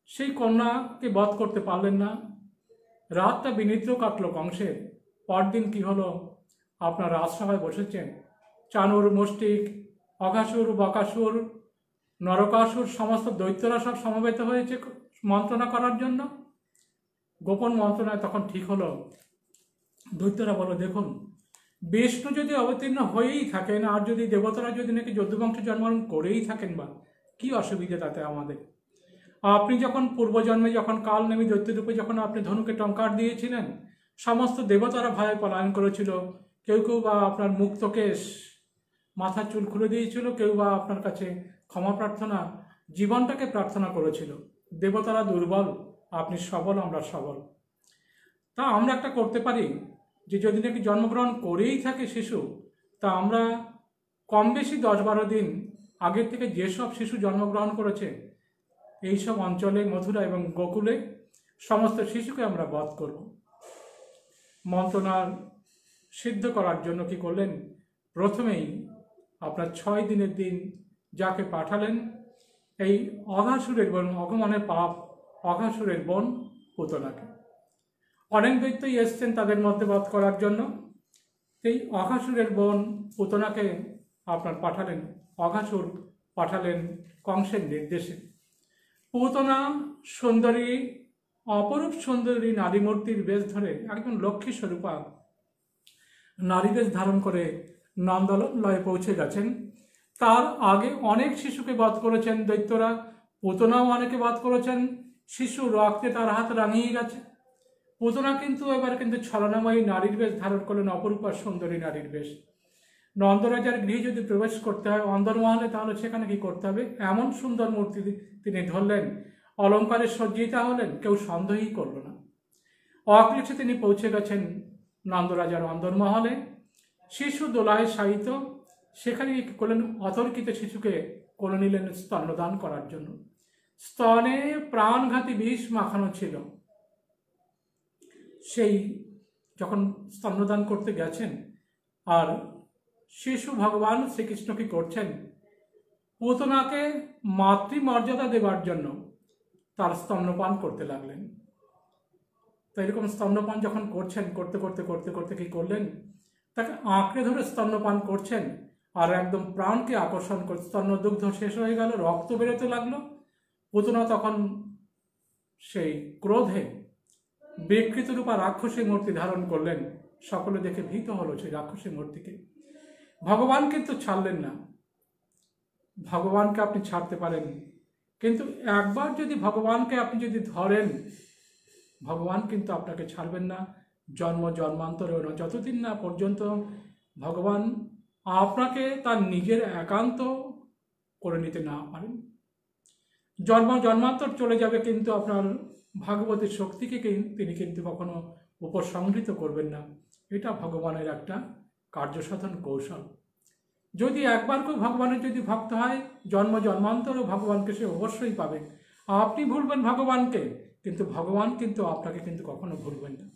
সেই কন্যাকে বধ করতে পারলেন না। রাতটা বিনিদ্র কাটল কংসের। পরদিন কি হলো, আপনার রাজসভায় বসেছেন, চানুর, মুষ্টিক, অঘাসুর, বকাসুর, নরকাসুর সমস্ত দৈত্যরা সব সমবেত হয়েছে মন্ত্রণা করার জন্য। গোপন মন্ত্রণায় তখন ঠিক হলো, দৈত্যরা বলো, দেখুন বিষ্ণু যদি অবতীর্ণ হয়েই থাকেন, আর যদি দেবতারা যদি নাকি যদুবংশে জন্মগ্রহণ করেই থাকেন, বা কি অসুবিধা তাতে আমাদের? আপনি যখন পূর্বজন্মে যখন কাল নেমে দৈত্যরূপে যখন আপনি ধনুকে টঙ্কার দিয়েছিলেন, সমস্ত দেবতারা ভয়ে পলায়ন করেছিল। কেউ কেউ বা আপনার মুক্তকেশ মাথার চুল খুলে দিয়েছিল, কেউ বা আপনার কাছে ক্ষমা প্রার্থনা, জীবনটাকে প্রার্থনা করেছিল। দেবতারা দুর্বল, আপনি সবল, আমরা সবল। তা আমরা একটা করতে পারি যে যদি নাকি জন্মগ্রহণ করেই থাকে শিশু, তা আমরা কম বেশি 10-12 দিন আগের থেকে যেসব শিশু জন্মগ্রহণ করেছে এইসব অঞ্চলে, মথুরা এবং গোকুলে সমস্ত শিশুকে আমরা বধ করব। মন্ত্রণার সিদ্ধ করার জন্য কি করলেন, প্রথমেই আপনার 6 দিনের দিন যাকে পাঠালেন, এই অঘাসুরের বোন, অগমনের পাপ অঘাসুরের বোন পুতনাকে। অনেক দৈত্যই এসছেন তাদের মধ্যে বধ করার জন্য। এই অঘাসুরের বোন পুতনাকে আপনার পাঠালেন, অঘাসুর পাঠালেন কংসের নির্দেশে। পুতনা সুন্দরী, অপরূপ সুন্দরী নারী মূর্তির বেশ ধরে একজন লক্ষ্মী স্বরূপা নারী বেশ ধারণ করে নন্দালয়ে পৌঁছে গেছেন। তার আগে অনেক শিশুকে বধ করেছেন দৈত্যরা, পুতনাও অনেকে বধ করেছেন। শিশু রক্তে তার হাত রাঙিয়ে গেছে। পুতনা কিন্তু এবার কিন্তু ছলনাময়ী নারীর বেশ ধারণ করলেন, অপরূপা সুন্দরী নারীর বেশ। নন্দরাজার গৃহে যদি প্রবেশ করতে হয় অন্দরমহলে, তাহলে সেখানে কি করতে হবে? এমন সুন্দর মূর্তি তিনি ধরলেন, অলঙ্কারে সজ্জিতা হলেন, কেউ সন্দেহই করল না। অক্লেশে তিনি পৌঁছে গেছেন নন্দরাজার অন্দরমহলে। শিশু দোলায় শায়িত, সেখানে কি করলেন, অতর্কিত শিশুকে কোলে নিলেন স্তন্যদান করার জন্য। স্তনে প্রাণঘাতী বিষ মাখানো ছিল। সেই যখন স্তন্যদান করতে গেছেন, আর শিশু ভগবান শ্রীকৃষ্ণ কি করছেন, পুতনাকে মাতৃমর্যাদা দেবার জন্য তার স্তন্যপান করতে লাগলেন। তো এরকম স্তন্যপান যখন করছেন, করতে করতে করতে করতে কি করলেন, তাকে আঁকড়ে ধরে স্তন্যপান করছেন, আর একদম প্রাণকে আকর্ষণ করে স্তন্যদুগ্ধ শেষ হয়ে গেল, রক্ত বেরোতে লাগলো। পুতনা তখন সেই ক্রোধে বিকৃত রূপা রাক্ষসী মূর্তি ধারণ করলেন। সকলে দেখে ভীত হলো সেই রাক্ষসী মূর্তিকে। ভগবান কিন্তু ছাড়লেন না। ভগবানকে আপনি ছাড়তে পারেন, কিন্তু একবার যদি ভগবানকে আপনি যদি ধরেন, ভগবান কিন্তু আপনাকে ছাড়বেন না জন্ম জন্মান্তরেও না, যতদিন না পর্যন্ত ভগবান আপনাকে তার নিজের একান্ত করে নিতে না পারেন। জন্ম জন্মান্তর চলে যাবে, কিন্তু আপনার ভাগবতের শক্তিকে তিনি কিন্তু কখনো উপসংহৃত করবেন না। এটা ভগবানের একটা কার্যসাধন কৌশল। যদি একবার কেউ ভগবানের যদি ভক্ত হয়, জন্ম জন্মান্তরও ভগবানকে সে অবশ্যই পাবে। আপনি ভুলবেন ভগবানকে, কিন্তু ভগবান কিন্তু আপনাকে কিন্তু কখনো ভুলবেন না।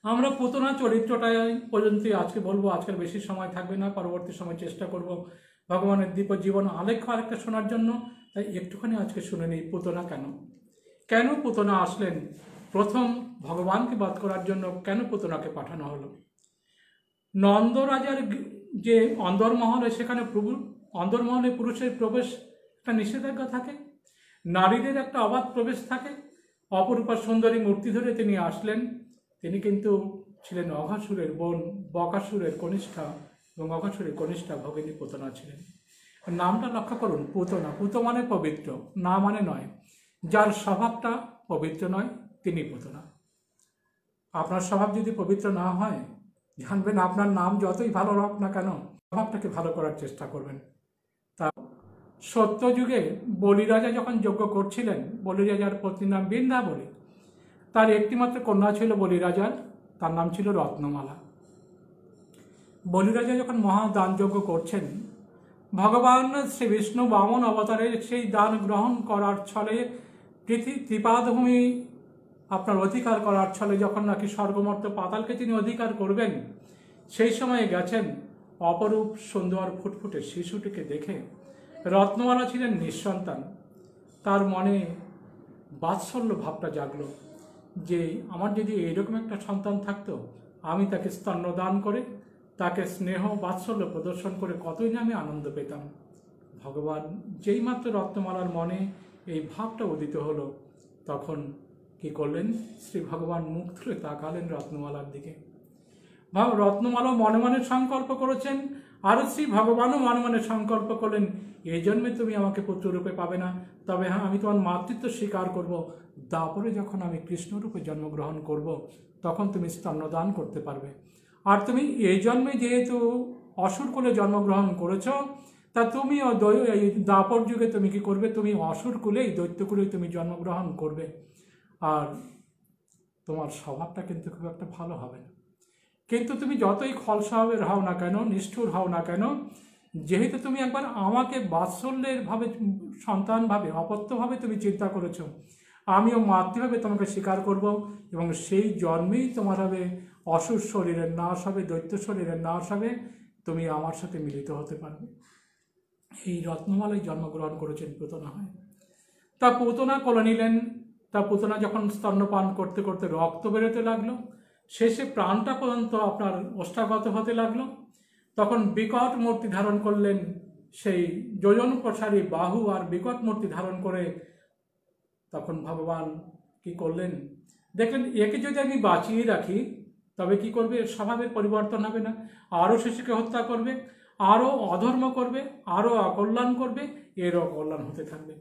আমরা পুতনা চরিত্রটাই পর্যন্ত আজকে বলবো, আজকের বেশি সময় থাকবে না, পরবর্তী সময় চেষ্টা করব ভগবানের দীপ জীবন আলেখ্য আরেকটা শোনার জন্য। তাই একটুখানি আজকে শুনে নিই পুতনা কেন পুতনা আসলেন, প্রথম ভগবানকে বধ করার জন্য কেন পুতনাকে পাঠানো হলো। নন্দ রাজার যে অন্দরমহলে, সেখানে অন্দরমহলে পুরুষের প্রবেশ একটা নিষেধাজ্ঞা থাকে, নারীদের একটা অবাধ প্রবেশ থাকে। অপরূপা সুন্দরী মূর্তি ধরে তিনি আসলেন। তিনি কিন্তু ছিলেন অঘাসুরের বোন, বকাসুরের কনিষ্ঠা, এবং অঘাসুরের কনিষ্ঠা ভগিনী পুতনা ছিলেন। নামটা লক্ষ্য করুন, পুতনা। পুত মানে পবিত্র, না মানে নয়। যার স্বভাবটা পবিত্র নয় তিনি পুতনা। আপনার স্বভাব যদি পবিত্র না হয়, জানবেন আপনার নাম যতই ভালো হোক না কেন, স্বভাবটাকে ভালো করার চেষ্টা করবেন। তা সত্যযুগে বলিরাজা যখন যজ্ঞ করছিলেন, বলিরাজার পত্নীর নাম বৃন্দাবলী। তার একটিমাত্র কন্যা ছিল বলিরাজার, তার নাম ছিল রত্নমালা। বলিরাজা যখন মহাদান যজ্ঞ করছেন, ভগবান শ্রী বিষ্ণু বামন অবতারের সেই দান গ্রহণ করার ছলে, ত্রিপাদভূমি আপনার অধিকার করার ছলে যখন নাকি স্বর্গমর্ত পাতালকে তিনি অধিকার করবেন, সেই সময়ে গেছেন অপরূপ সুন্দর ফুটফুটে শিশুটিকে দেখে। রত্নমালা ছিলেন নিঃসন্তান। তার মনে বাৎসল্য ভাবটা জাগলো যে আমার যদি এইরকম একটা সন্তান থাকতো, আমি তাকে স্তন্যদান করে, তাকে স্নেহ বাৎসল্য প্রদর্শন করে কতই না আমি আনন্দ পেতাম। ভগবান যেই মাত্র রত্নমালার মনে এই ভাবটা উদিত হলো, তখন কি করলেন, শ্রী ভগবান মুখ তুলে তাকালেন রত্নমালার দিকে। রত্নমালা মনে মনে সংকল্প করেছেন, আর শ্রী ভগবানও মনে মনে সংকল্প করলেন, এই জন্মে তুমি আমাকে পুত্ররূপে পাবে না, তবে হ্যাঁ আমি তোমার মাতৃত্ব স্বীকার করব। তারপরে যখন আমি কৃষ্ণরূপে জন্মগ্রহণ করব, তখন তুমি স্তন্যদান করতে পারবে। আর তুমি এই জন্মে যেহেতু অসুর কুলে জন্মগ্রহণ করেছ, তা তুমি এই দাপর যুগে তুমি কি করবে, তুমি অসুর কুলেই, দৈত্যকুলেই তুমি জন্মগ্রহণ করবে। আর তোমার স্বভাবটা কিন্তু খুব একটা ভালো হবে না। কিন্তু তুমি যতই খল স্বভাবের হও না কেন, নিষ্ঠুর হও না কেন, যেহেতু তুমি একবার আমাকে বাৎসল্যের ভাবে, সন্তানভাবে, অপত্যভাবে তুমি চিন্তা করেছো, আমিও মাতৃভাবে তোমাকে স্বীকার করব, এবং সেই জন্মেই তোমার হবে অসুর শরীরের নাশ হবে, দৈত্য শরীরের নাশ হবে, তুমি আমার সাথে মিলিত হতে পারবে। এই রত্নমালাই জন্মগ্রহণ করেছেন পুতনা হয়। তা পুতনা কোলে নিলেন। তা পুতনা যখন স্তন্যপান করতে করতে রক্ত বেরোতে লাগলো, শেষে প্রাণটা পর্যন্ত আপনার ওষ্ঠাগত হতে লাগলো, তখন বিকট মূর্তি ধারণ করলেন। সেই যোজন প্রসারী বাহু আর বিকট মূর্তি ধারণ করে তখন ভগবান কি করলেন, দেখলেন একে যদি আমি বাঁচিয়ে রাখি, তবে কি করবে, স্বভাবের পরিবর্তন হবে না, আরও শিশুকে হত্যা করবে, আরও অধর্ম করবে, আরও অকল্যাণ করবে, এরও অকল্যাণ হতে থাকবে।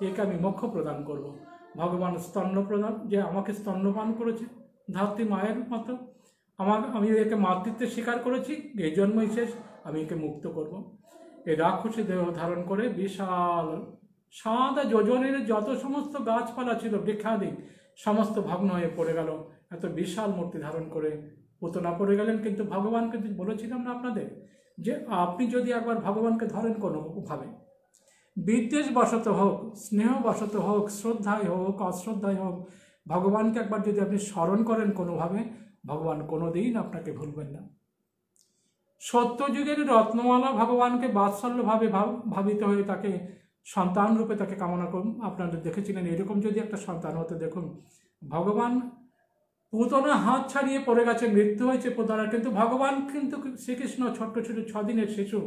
একে আমি মোক্ষ প্রদান করব। ভগবান স্তন্য প্রদান, যে আমাকে স্তন্যপান করেছে ধাত্রী মায়ের মতো, আমি একে মাতৃত্বের স্বীকার করেছি, এই জন্মই শেষ, আমি একে মুক্ত করব। এই রাক্ষসী দেহ ধারণ করে বিশাল সাদা যোজনের যত সমস্ত গাছপালা ছিল, বৃক্ষাদি সমস্ত ভগ্ন হয়ে পড়ে গেল। এত বিশাল মূর্তি ধারণ করে পুতনা পড়ে গেলেন। কিন্তু ভগবান কিন্তু বলেছিলাম না আপনাদের, যে আপনি যদি একবার ভগবানকে ধরেন কোনোভাবে, বিদ্বেষবশত হোক, স্নেহবশত হোক, শ্রদ্ধায় হোক, অশ্রদ্ধায় হোক, ভগবানকে একবার যদি আপনি স্মরণ করেন কোনোভাবে, ভগবান কোনোদিন আপনাকে ভুলবেন না। সত্যযুগের রত্নমালা ভগবানকে বাৎসল্যভাবে ভাবিত হয়ে তাকে সন্তান রূপে তাকে কামনা করুন। আপনারা দেখেছিলেন এরকম যদি একটা সন্তান হতে, দেখুন ভগবান পুতনা হাত ছাড়িয়ে পড়ে গেছে, মৃত্যু হয়েছে পুতনার, কিন্তু ভগবান কিন্তু শ্রীকৃষ্ণ ছোট্ট ছোট 6 দিনের শিশু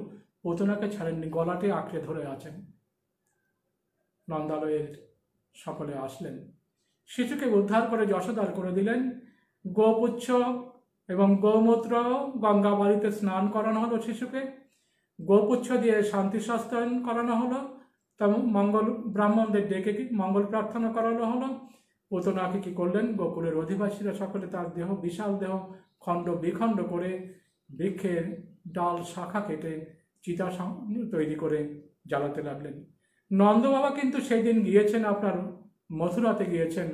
পুতনাকে ছাড়েননি, গলাতে আঁকড়ে ধরে আছেন। নন্দালয়ের সকলে আসলেন, শিশুকে উদ্ধার করে যশোদার করে দিলেন। গোপুচ্ছ এবং গোমূত্র গঙ্গা বাড়িতে স্নান করানো হলো শিশুকে, গোপুচ্ছ দিয়ে শান্তি সস্তায়ন করানো হলো, তেমন মঙ্গল ব্রাহ্মণদের ডেকে মঙ্গল প্রার্থনা করানো হলো। পুতনাকে কি করলেন, গোকুলের অধিবাসীরা সকলে তার দেহ, বিশাল দেহ খণ্ড বিখণ্ড করে বৃক্ষের ডাল শাখা কেটে চিতা তৈরি করে জ্বালাতে লাগলেন। নন্দ বাবা কিন্তু সেই দিন গিয়েছেন, আপনার মথুরাতে গিয়েছেন,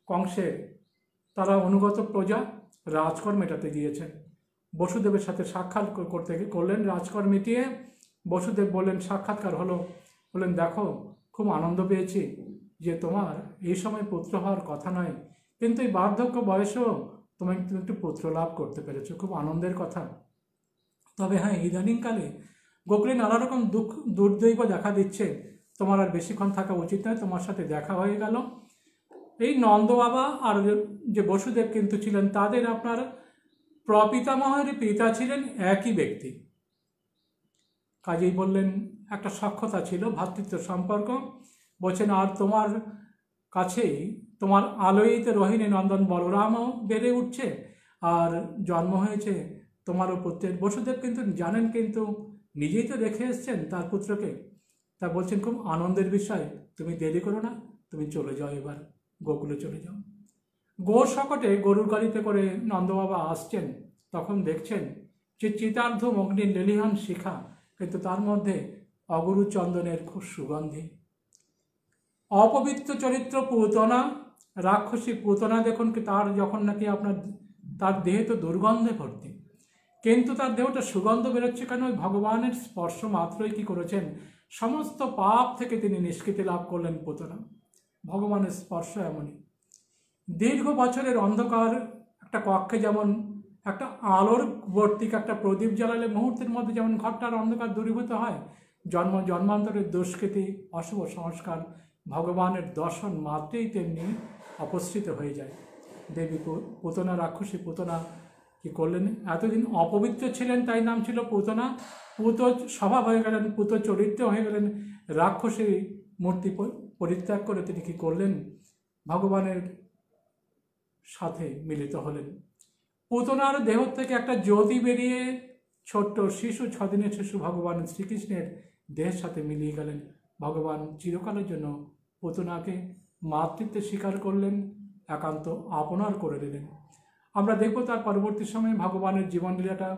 কংসের তারা অনুগত প্রজা রাজকর্ম মেটাতে গিয়েছেন। বসুদেবের সাথে সাক্ষাৎ করলেন রাজকর মিটিয়ে। বসুদেব বললেন, সাক্ষাৎকার হলো, বললেন দেখো খুব আনন্দ পেয়েছি যে তোমার এই সময় পুত্র হওয়ার কথা নয়, কিন্তু এই বার্ধক্য বয়সেও তুমি একটু পুত্র লাভ করতে পেরেছো, খুব আনন্দের কথা। তবে হ্যাঁ, ইদানিংকালে গোকুলে নানা রকম দুর্দৈব দেখা দিচ্ছে, তোমার আর বেশিক্ষণ থাকা উচিত নয়, তোমার সাথে দেখা হয়ে গেল। এই নন্দ বাবা আর যে বসুদেব কিন্তু ছিলেন, তাদের আপনার প্রপিতামহের পিতা ছিলেন একই ব্যক্তি। কাজেই বললেন একটা সখ্যতা ছিল, ভ্রাতৃত্ব সম্পর্ক। বলছেন আর তোমার কাছেই তোমার আলোয়িত রোহিণী নন্দন বলরামও বেড়ে উঠছে, আর জন্ম হয়েছে তোমারও পুত্রের। বসুদেব কিন্তু জানেন, কিন্তু নিজেই তো রেখে এসছেন তার পুত্রকে। তা বলছেন খুব আনন্দের বিষয়, তুমি দেরি করো না, তুমি চলে যাও, এবার গোকুলে চলে যাও। গো শকটে গরুর গাড়িতে করে নন্দবাবা আসছেন, তখন দেখছেন যে চিতার্ধ অগ্নির লেলিহান শিখা, কিন্তু তার মধ্যে অগুরু চন্দনের খুব সুগন্ধি। অপবিত্র চরিত্র পুতনা, রাক্ষসী পুতনা, দেখুন কি তার যখন নাকি আপনার তার দেহে তো দুর্গন্ধে ভর্তি, কিন্তু তার দেহটা সুগন্ধ বেরোচ্ছে কেন? ভগবানের স্পর্শ মাত্রই কি করেছেন, সমস্ত পাপ থেকে তিনি নিষ্কৃতি লাভ করলেন পুতনা। ভগবানের স্পর্শ এমনই। দীর্ঘ বছরের অন্ধকার একটা কক্ষে যেমন একটা আলোর বর্তিক একটা প্রদীপ জ্বালালে মুহূর্তের মধ্যে যেমন ঘরটার অন্ধকার দূরীভূত হয়, জন্মান্তরের দুষ্কৃতি অশুভ সংস্কার ভগবানের দর্শন মাত্রেই তেমনি অপসৃত হয়ে যায়। দেবী পুতনা, রাক্ষসী পুতনা কি করলেন, এতদিন অপবিত্র ছিলেন তাই নাম ছিল পুতনা, পুত স্বভাব হয়ে গেলেন, পুত চরিত্র হয়ে গেলেন, রাক্ষসী মূর্তি পরিত্যাগ করে তিনি কি করলেন, ভগবানের সাথে মিলিত হলেন। পুতনার দেহ থেকে একটা জ্যোতি বেরিয়ে ছোট্ট শিশু, 6 দিনের শিশু ভগবান শ্রীকৃষ্ণের দেহের সাথে মিলিয়ে গেলেন। ভগবান চিরকালের জন্য পুতনাকে মাতৃত্বে স্বীকার করলেন, একান্ত আপনার করে দিলেন। আমরা দেখব তার পরবর্তী সময়ে ভগবানের জীবনলীলাটা,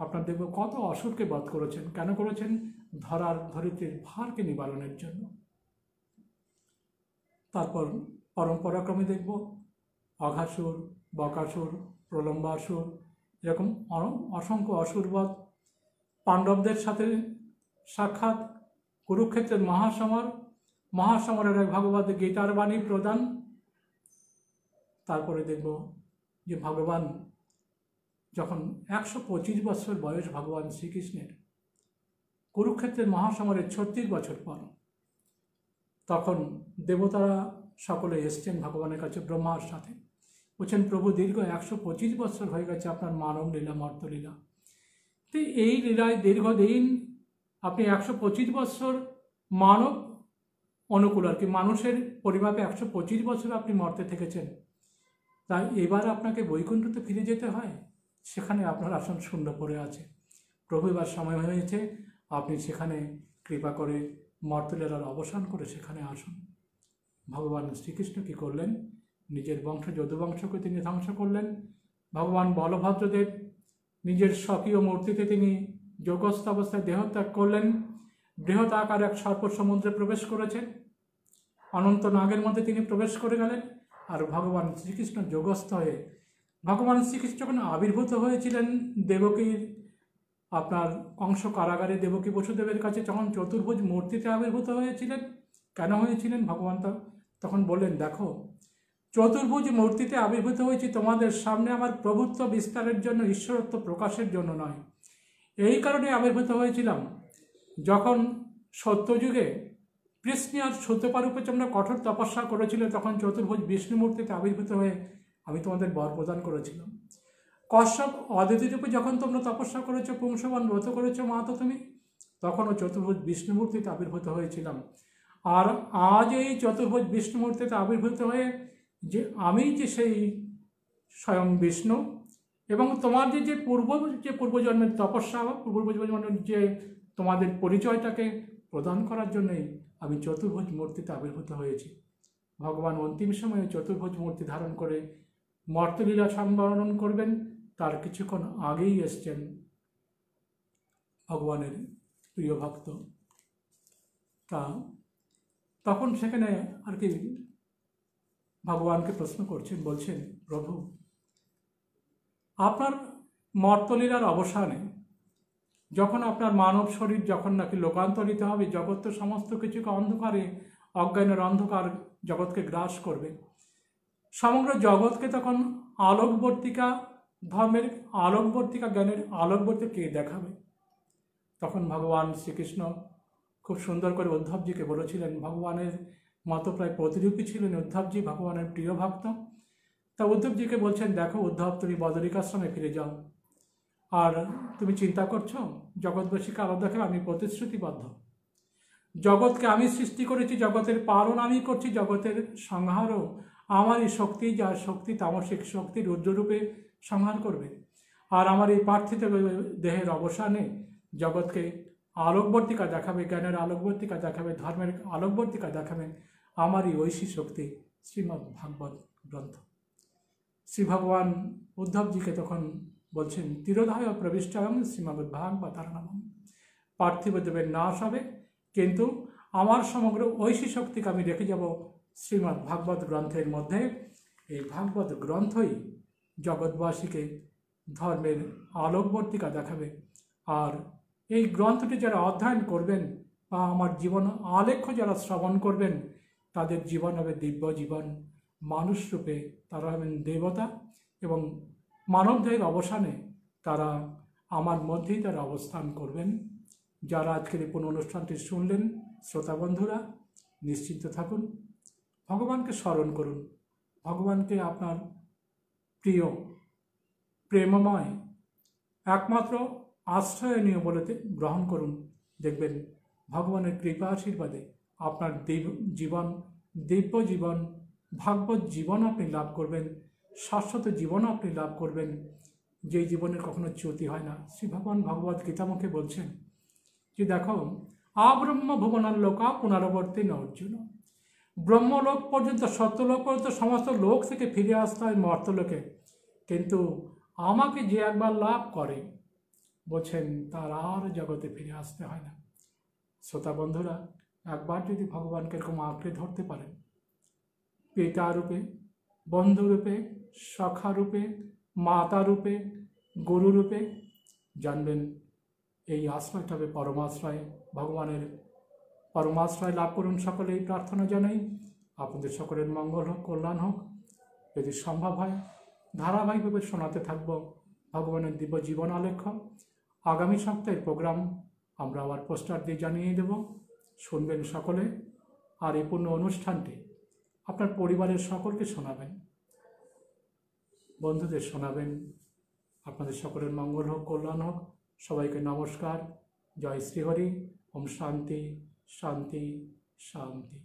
আপনার দেখব কত অসুরকে বধ করেছেন। কেন করেছেন? ধরিত্রীর ভারকে নিবারণের জন্য। তারপর পরম্পরাক্রমে দেখব অঘাসুর, বকাসুর, প্রলম্বাসুর, এরকম অসংখ্য অসুরবধ, পাণ্ডবদের সাথে সাক্ষাৎ, কুরুক্ষেত্রের মহাসমরের এক ভগবত গীতার বাণী প্রদান। তারপরে দেখব যে ভগবান যখন 125 বছর বয়স ভগবান শ্রীকৃষ্ণের, কুরুক্ষেত্রের মহাসমরের 36 বছর পর, তখন দেবতারা সকলে এসছেন ভগবানের কাছে ব্রহ্মার সাথে। বলছেন প্রভু দীর্ঘ 125 বছর হয়ে গেছে আপনার মানব লীলা, মর্তলীলা, তো এই লীলায় দীর্ঘদিন আপনি 125 বছর মানব অনুকূল আর কি, মানুষের পরিমাপে 125 বছর আপনি মর্তে থেকেছেন, তাই এবার আপনাকে বৈকুণ্ঠতে ফিরে যেতে হয়, সেখানে আপনার আসন শূন্য পড়ে আছে। প্রভু এবার সময় হয়েছে, আপনি সেখানে কৃপা করে মর্তলীলার অবসান করে সেখানে আসুন। ভগবান শ্রীকৃষ্ণ কি করলেন, নিজের বংশ যদুবংশকে তিনি ধ্বংস করলেন। ভগবান বলভদ্রদেব নিজের স্বকীয় মূর্তিতে তিনি যোগস্থ অবস্থায় দেহত্যাগ করলেন। বৃহৎ আকার এক সর্প সমুদ্রে প্রবেশ করেছেন, অনন্ত নাগের মধ্যে তিনি প্রবেশ করে গেলেন। আর ভগবান শ্রীকৃষ্ণ যোগস্থ হয়ে, ভগবান শ্রীকৃষ্ণ যখন আবির্ভূত হয়েছিলেন দেবকীর আপনার কংস কারাগারে, দেবকী বসুদেবের কাছে যখন চতুর্ভুজ মূর্তিতে আবির্ভূত হয়েছিলেন, কেন হয়েছিলেন? ভগবান তখন বললেন, দেখো চতুর্ভুজ মূর্তিতে আবির্ভূত হয়েছি তোমাদের সামনে আমার প্রভুত্ব বিস্তারের জন্য, ঈশ্বরত্ব প্রকাশের জন্য নয়। এই কারণে আবির্ভূত হয়েছিলাম, যখন সত্যযুগে কৃষ্ণ আর সত্যপারূপে তোমরা কঠোর তপস্যা করেছিল, তখন চতুর্ভুজ বিষ্ণু মূর্তিতে আবির্ভূত হয়ে আমি তোমাদের বর প্রদান করেছিলাম। কশ্যপ অদিতি রূপে যখন তোমরা তপস্যা করেছো, পুংসবান ব্রত করেছো মা, তো তুমি তখনও চতুর্ভুজ বিষ্ণুমূর্তিতে আবির্ভূত হয়েছিলাম। আর আজ এই চতুর্ভুজ বিষ্ণুমূর্তিতে আবির্ভূত হয়ে যে আমি যে সেই স্বয়ং বিষ্ণু, এবং তোমার যে পূর্বজন্মের তপস্যা, পূর্বজন্মের যে তোমাদের পরিচয়টাকে প্রদান করার জন্যই আমি চতুর্ভুজ মূর্তিতে আবির্ভূত হয়েছি। ভগবান অন্তিম সময়ে চতুর্ভুজ মূর্তি ধারণ করে মর্তলীলা সম্বরণ করবেন, তার কিছুক্ষণ আগেই এসছেন ভগবানের প্রিয় ভক্ত। তখন সেখানে আর কি ভগবানকে প্রশ্ন করছেন, বলছেন প্রভু আপনার মর্তলীলার অবসানে যখন আপনার মানব শরীর যখন নাকি লোকান্তরিত হবে, জগৎ তো সমস্ত কিছুকে অন্ধকারে, অজ্ঞানের অন্ধকার জগৎকে গ্রাস করবে, সমগ্র জগৎকে তখন আলোকবর্তিকা, ধর্মের আলোকবর্তিকা, জ্ঞানের আলোকবর্তিকা দেখাবে। তখন ভগবান শ্রীকৃষ্ণ খুব সুন্দর করে উদ্ধবজিকে বলেছিলেন, ভগবানের মতো প্রায় প্রতিরূপী ছিলেন উদ্ধবজি, ভগবানের প্রিয় ভক্ত। তা উদ্ধবজিকে বলছেন, দেখো উদ্ধব, তুমি বদরিকাশ্রমে ফিরে যাও, আর তুমি চিন্তা করছো জগৎবাসীকে আলো দেখে, আমি প্রতিশ্রুতিবদ্ধ, জগৎকে আমি সৃষ্টি করেছি, জগতের পালন আমি করছি, জগতের সংহারও আমারই শক্তি, যার শক্তি তামসিক শক্তি রুদ্ররূপে সংহার করবে। আর আমার এই পার্থিব দেহের অবসানে জগৎকে আলোকবর্তিকা দেখাবে, জ্ঞানের আলোকবর্তিকা দেখাবে, ধর্মের আলোকবর্তিকা দেখাবে আমারই ঐশী শক্তি, শ্রীমদ্ ভাগবত গ্রন্থ। শ্রী ভগবান উদ্ধবজিকে তখন বলছেন, তিরোধায় প্রবিষ্টায়ং শ্রীমদ্ ভাগবতারণম, পার্থিব দেবের নাশ হবে, কিন্তু আমার সমগ্র ঐশী শক্তিকে আমি রেখে যাব শ্রীমদ্ ভাগবত গ্রন্থের মধ্যে। এই ভাগবত গ্রন্থই জগৎবাসীকে ধর্মের আলোকবর্তিকা দেখাবে। আর এই গ্রন্থটি যারা অধ্যয়ন করবেন বা আমার জীবন আলেখ্য যারা শ্রবণ করবেন, তাদের জীবন হবে দিব্য জীবন, মানুষ রূপে তারা হবেন দেবতা, এবং মানবদেহের অবসানে তারা আমার মধ্যেই তারা অবস্থান করবেন। যারা আজকের এই পুনঃ অনুষ্ঠানটি শুনলেন, শ্রোতা বন্ধুরা, নিশ্চিন্ত থাকুন, ভগবানকে স্মরণ করুন, ভগবানকে আপনার প্রিয়, প্রেমময়, একমাত্র আশ্রয়নীয় বলে গ্রহণ করুন। দেখবেন ভগবানের কৃপা আশীর্বাদে আপনার জীবন, দিব্য জীবন, ভাগবত জীবন আপনি লাভ করবেন, শাশ্বত জীবন আপনি লাভ করবেন, যেই জীবনের কখনো চ্যুতি হয় না। শ্রী ভগবান ভগবত গীতামুখে বলছেন যে দেখো, আব্রহ্ম ভুবনার লোকা পুনরাবর্তী ন অর্জুন, ব্রহ্মলোক পর্যন্ত, সত্যলোক পর্যন্ত সমস্ত লোক থেকে ফিরে আসতে হয় মর্তলোকে, কিন্তু আমাকে যে একবার লাভ করে বলছেন তার আর জগতে ফিরে আসতে হয় না। শ্রোতা বন্ধুরা, একবার যদি ভগবানকে এরকম আঁকড়ে ধরতে পারেন, পিতা রূপে, বন্ধু রূপে, সখা রূপে, মাতা রূপে, গুরু রূপে, জানবেন এই আশ্রয়টা হবে পরমাশ্রয়। ভগবানের পরমাশ্রয় লাভ করুন সকলেই প্রার্থনা জানাই। আপনাদের সকলের মঙ্গল হোক, কল্যাণ হোক। যদি সম্ভব হয় ধারাবাহিকভাবে শোনাতে থাকব ভগবানের দিব্য জীবন আলেখ্য। আগামী সপ্তাহের প্রোগ্রাম আমরা আবার পোস্টার দিয়ে জানিয়ে দেব, শুনবেন সকলে। আর এই পূর্ণ অনুষ্ঠানটি আপনার পরিবারের সকলকে শোনাবেন, বন্ধুদের শোনাবেন। আপনাদের সকলের মঙ্গল হোক, কল্যাণ হোক। সবাইকে নমস্কার, জয় শ্রীহরি, ওম শান্তি শান্তি শান্তি।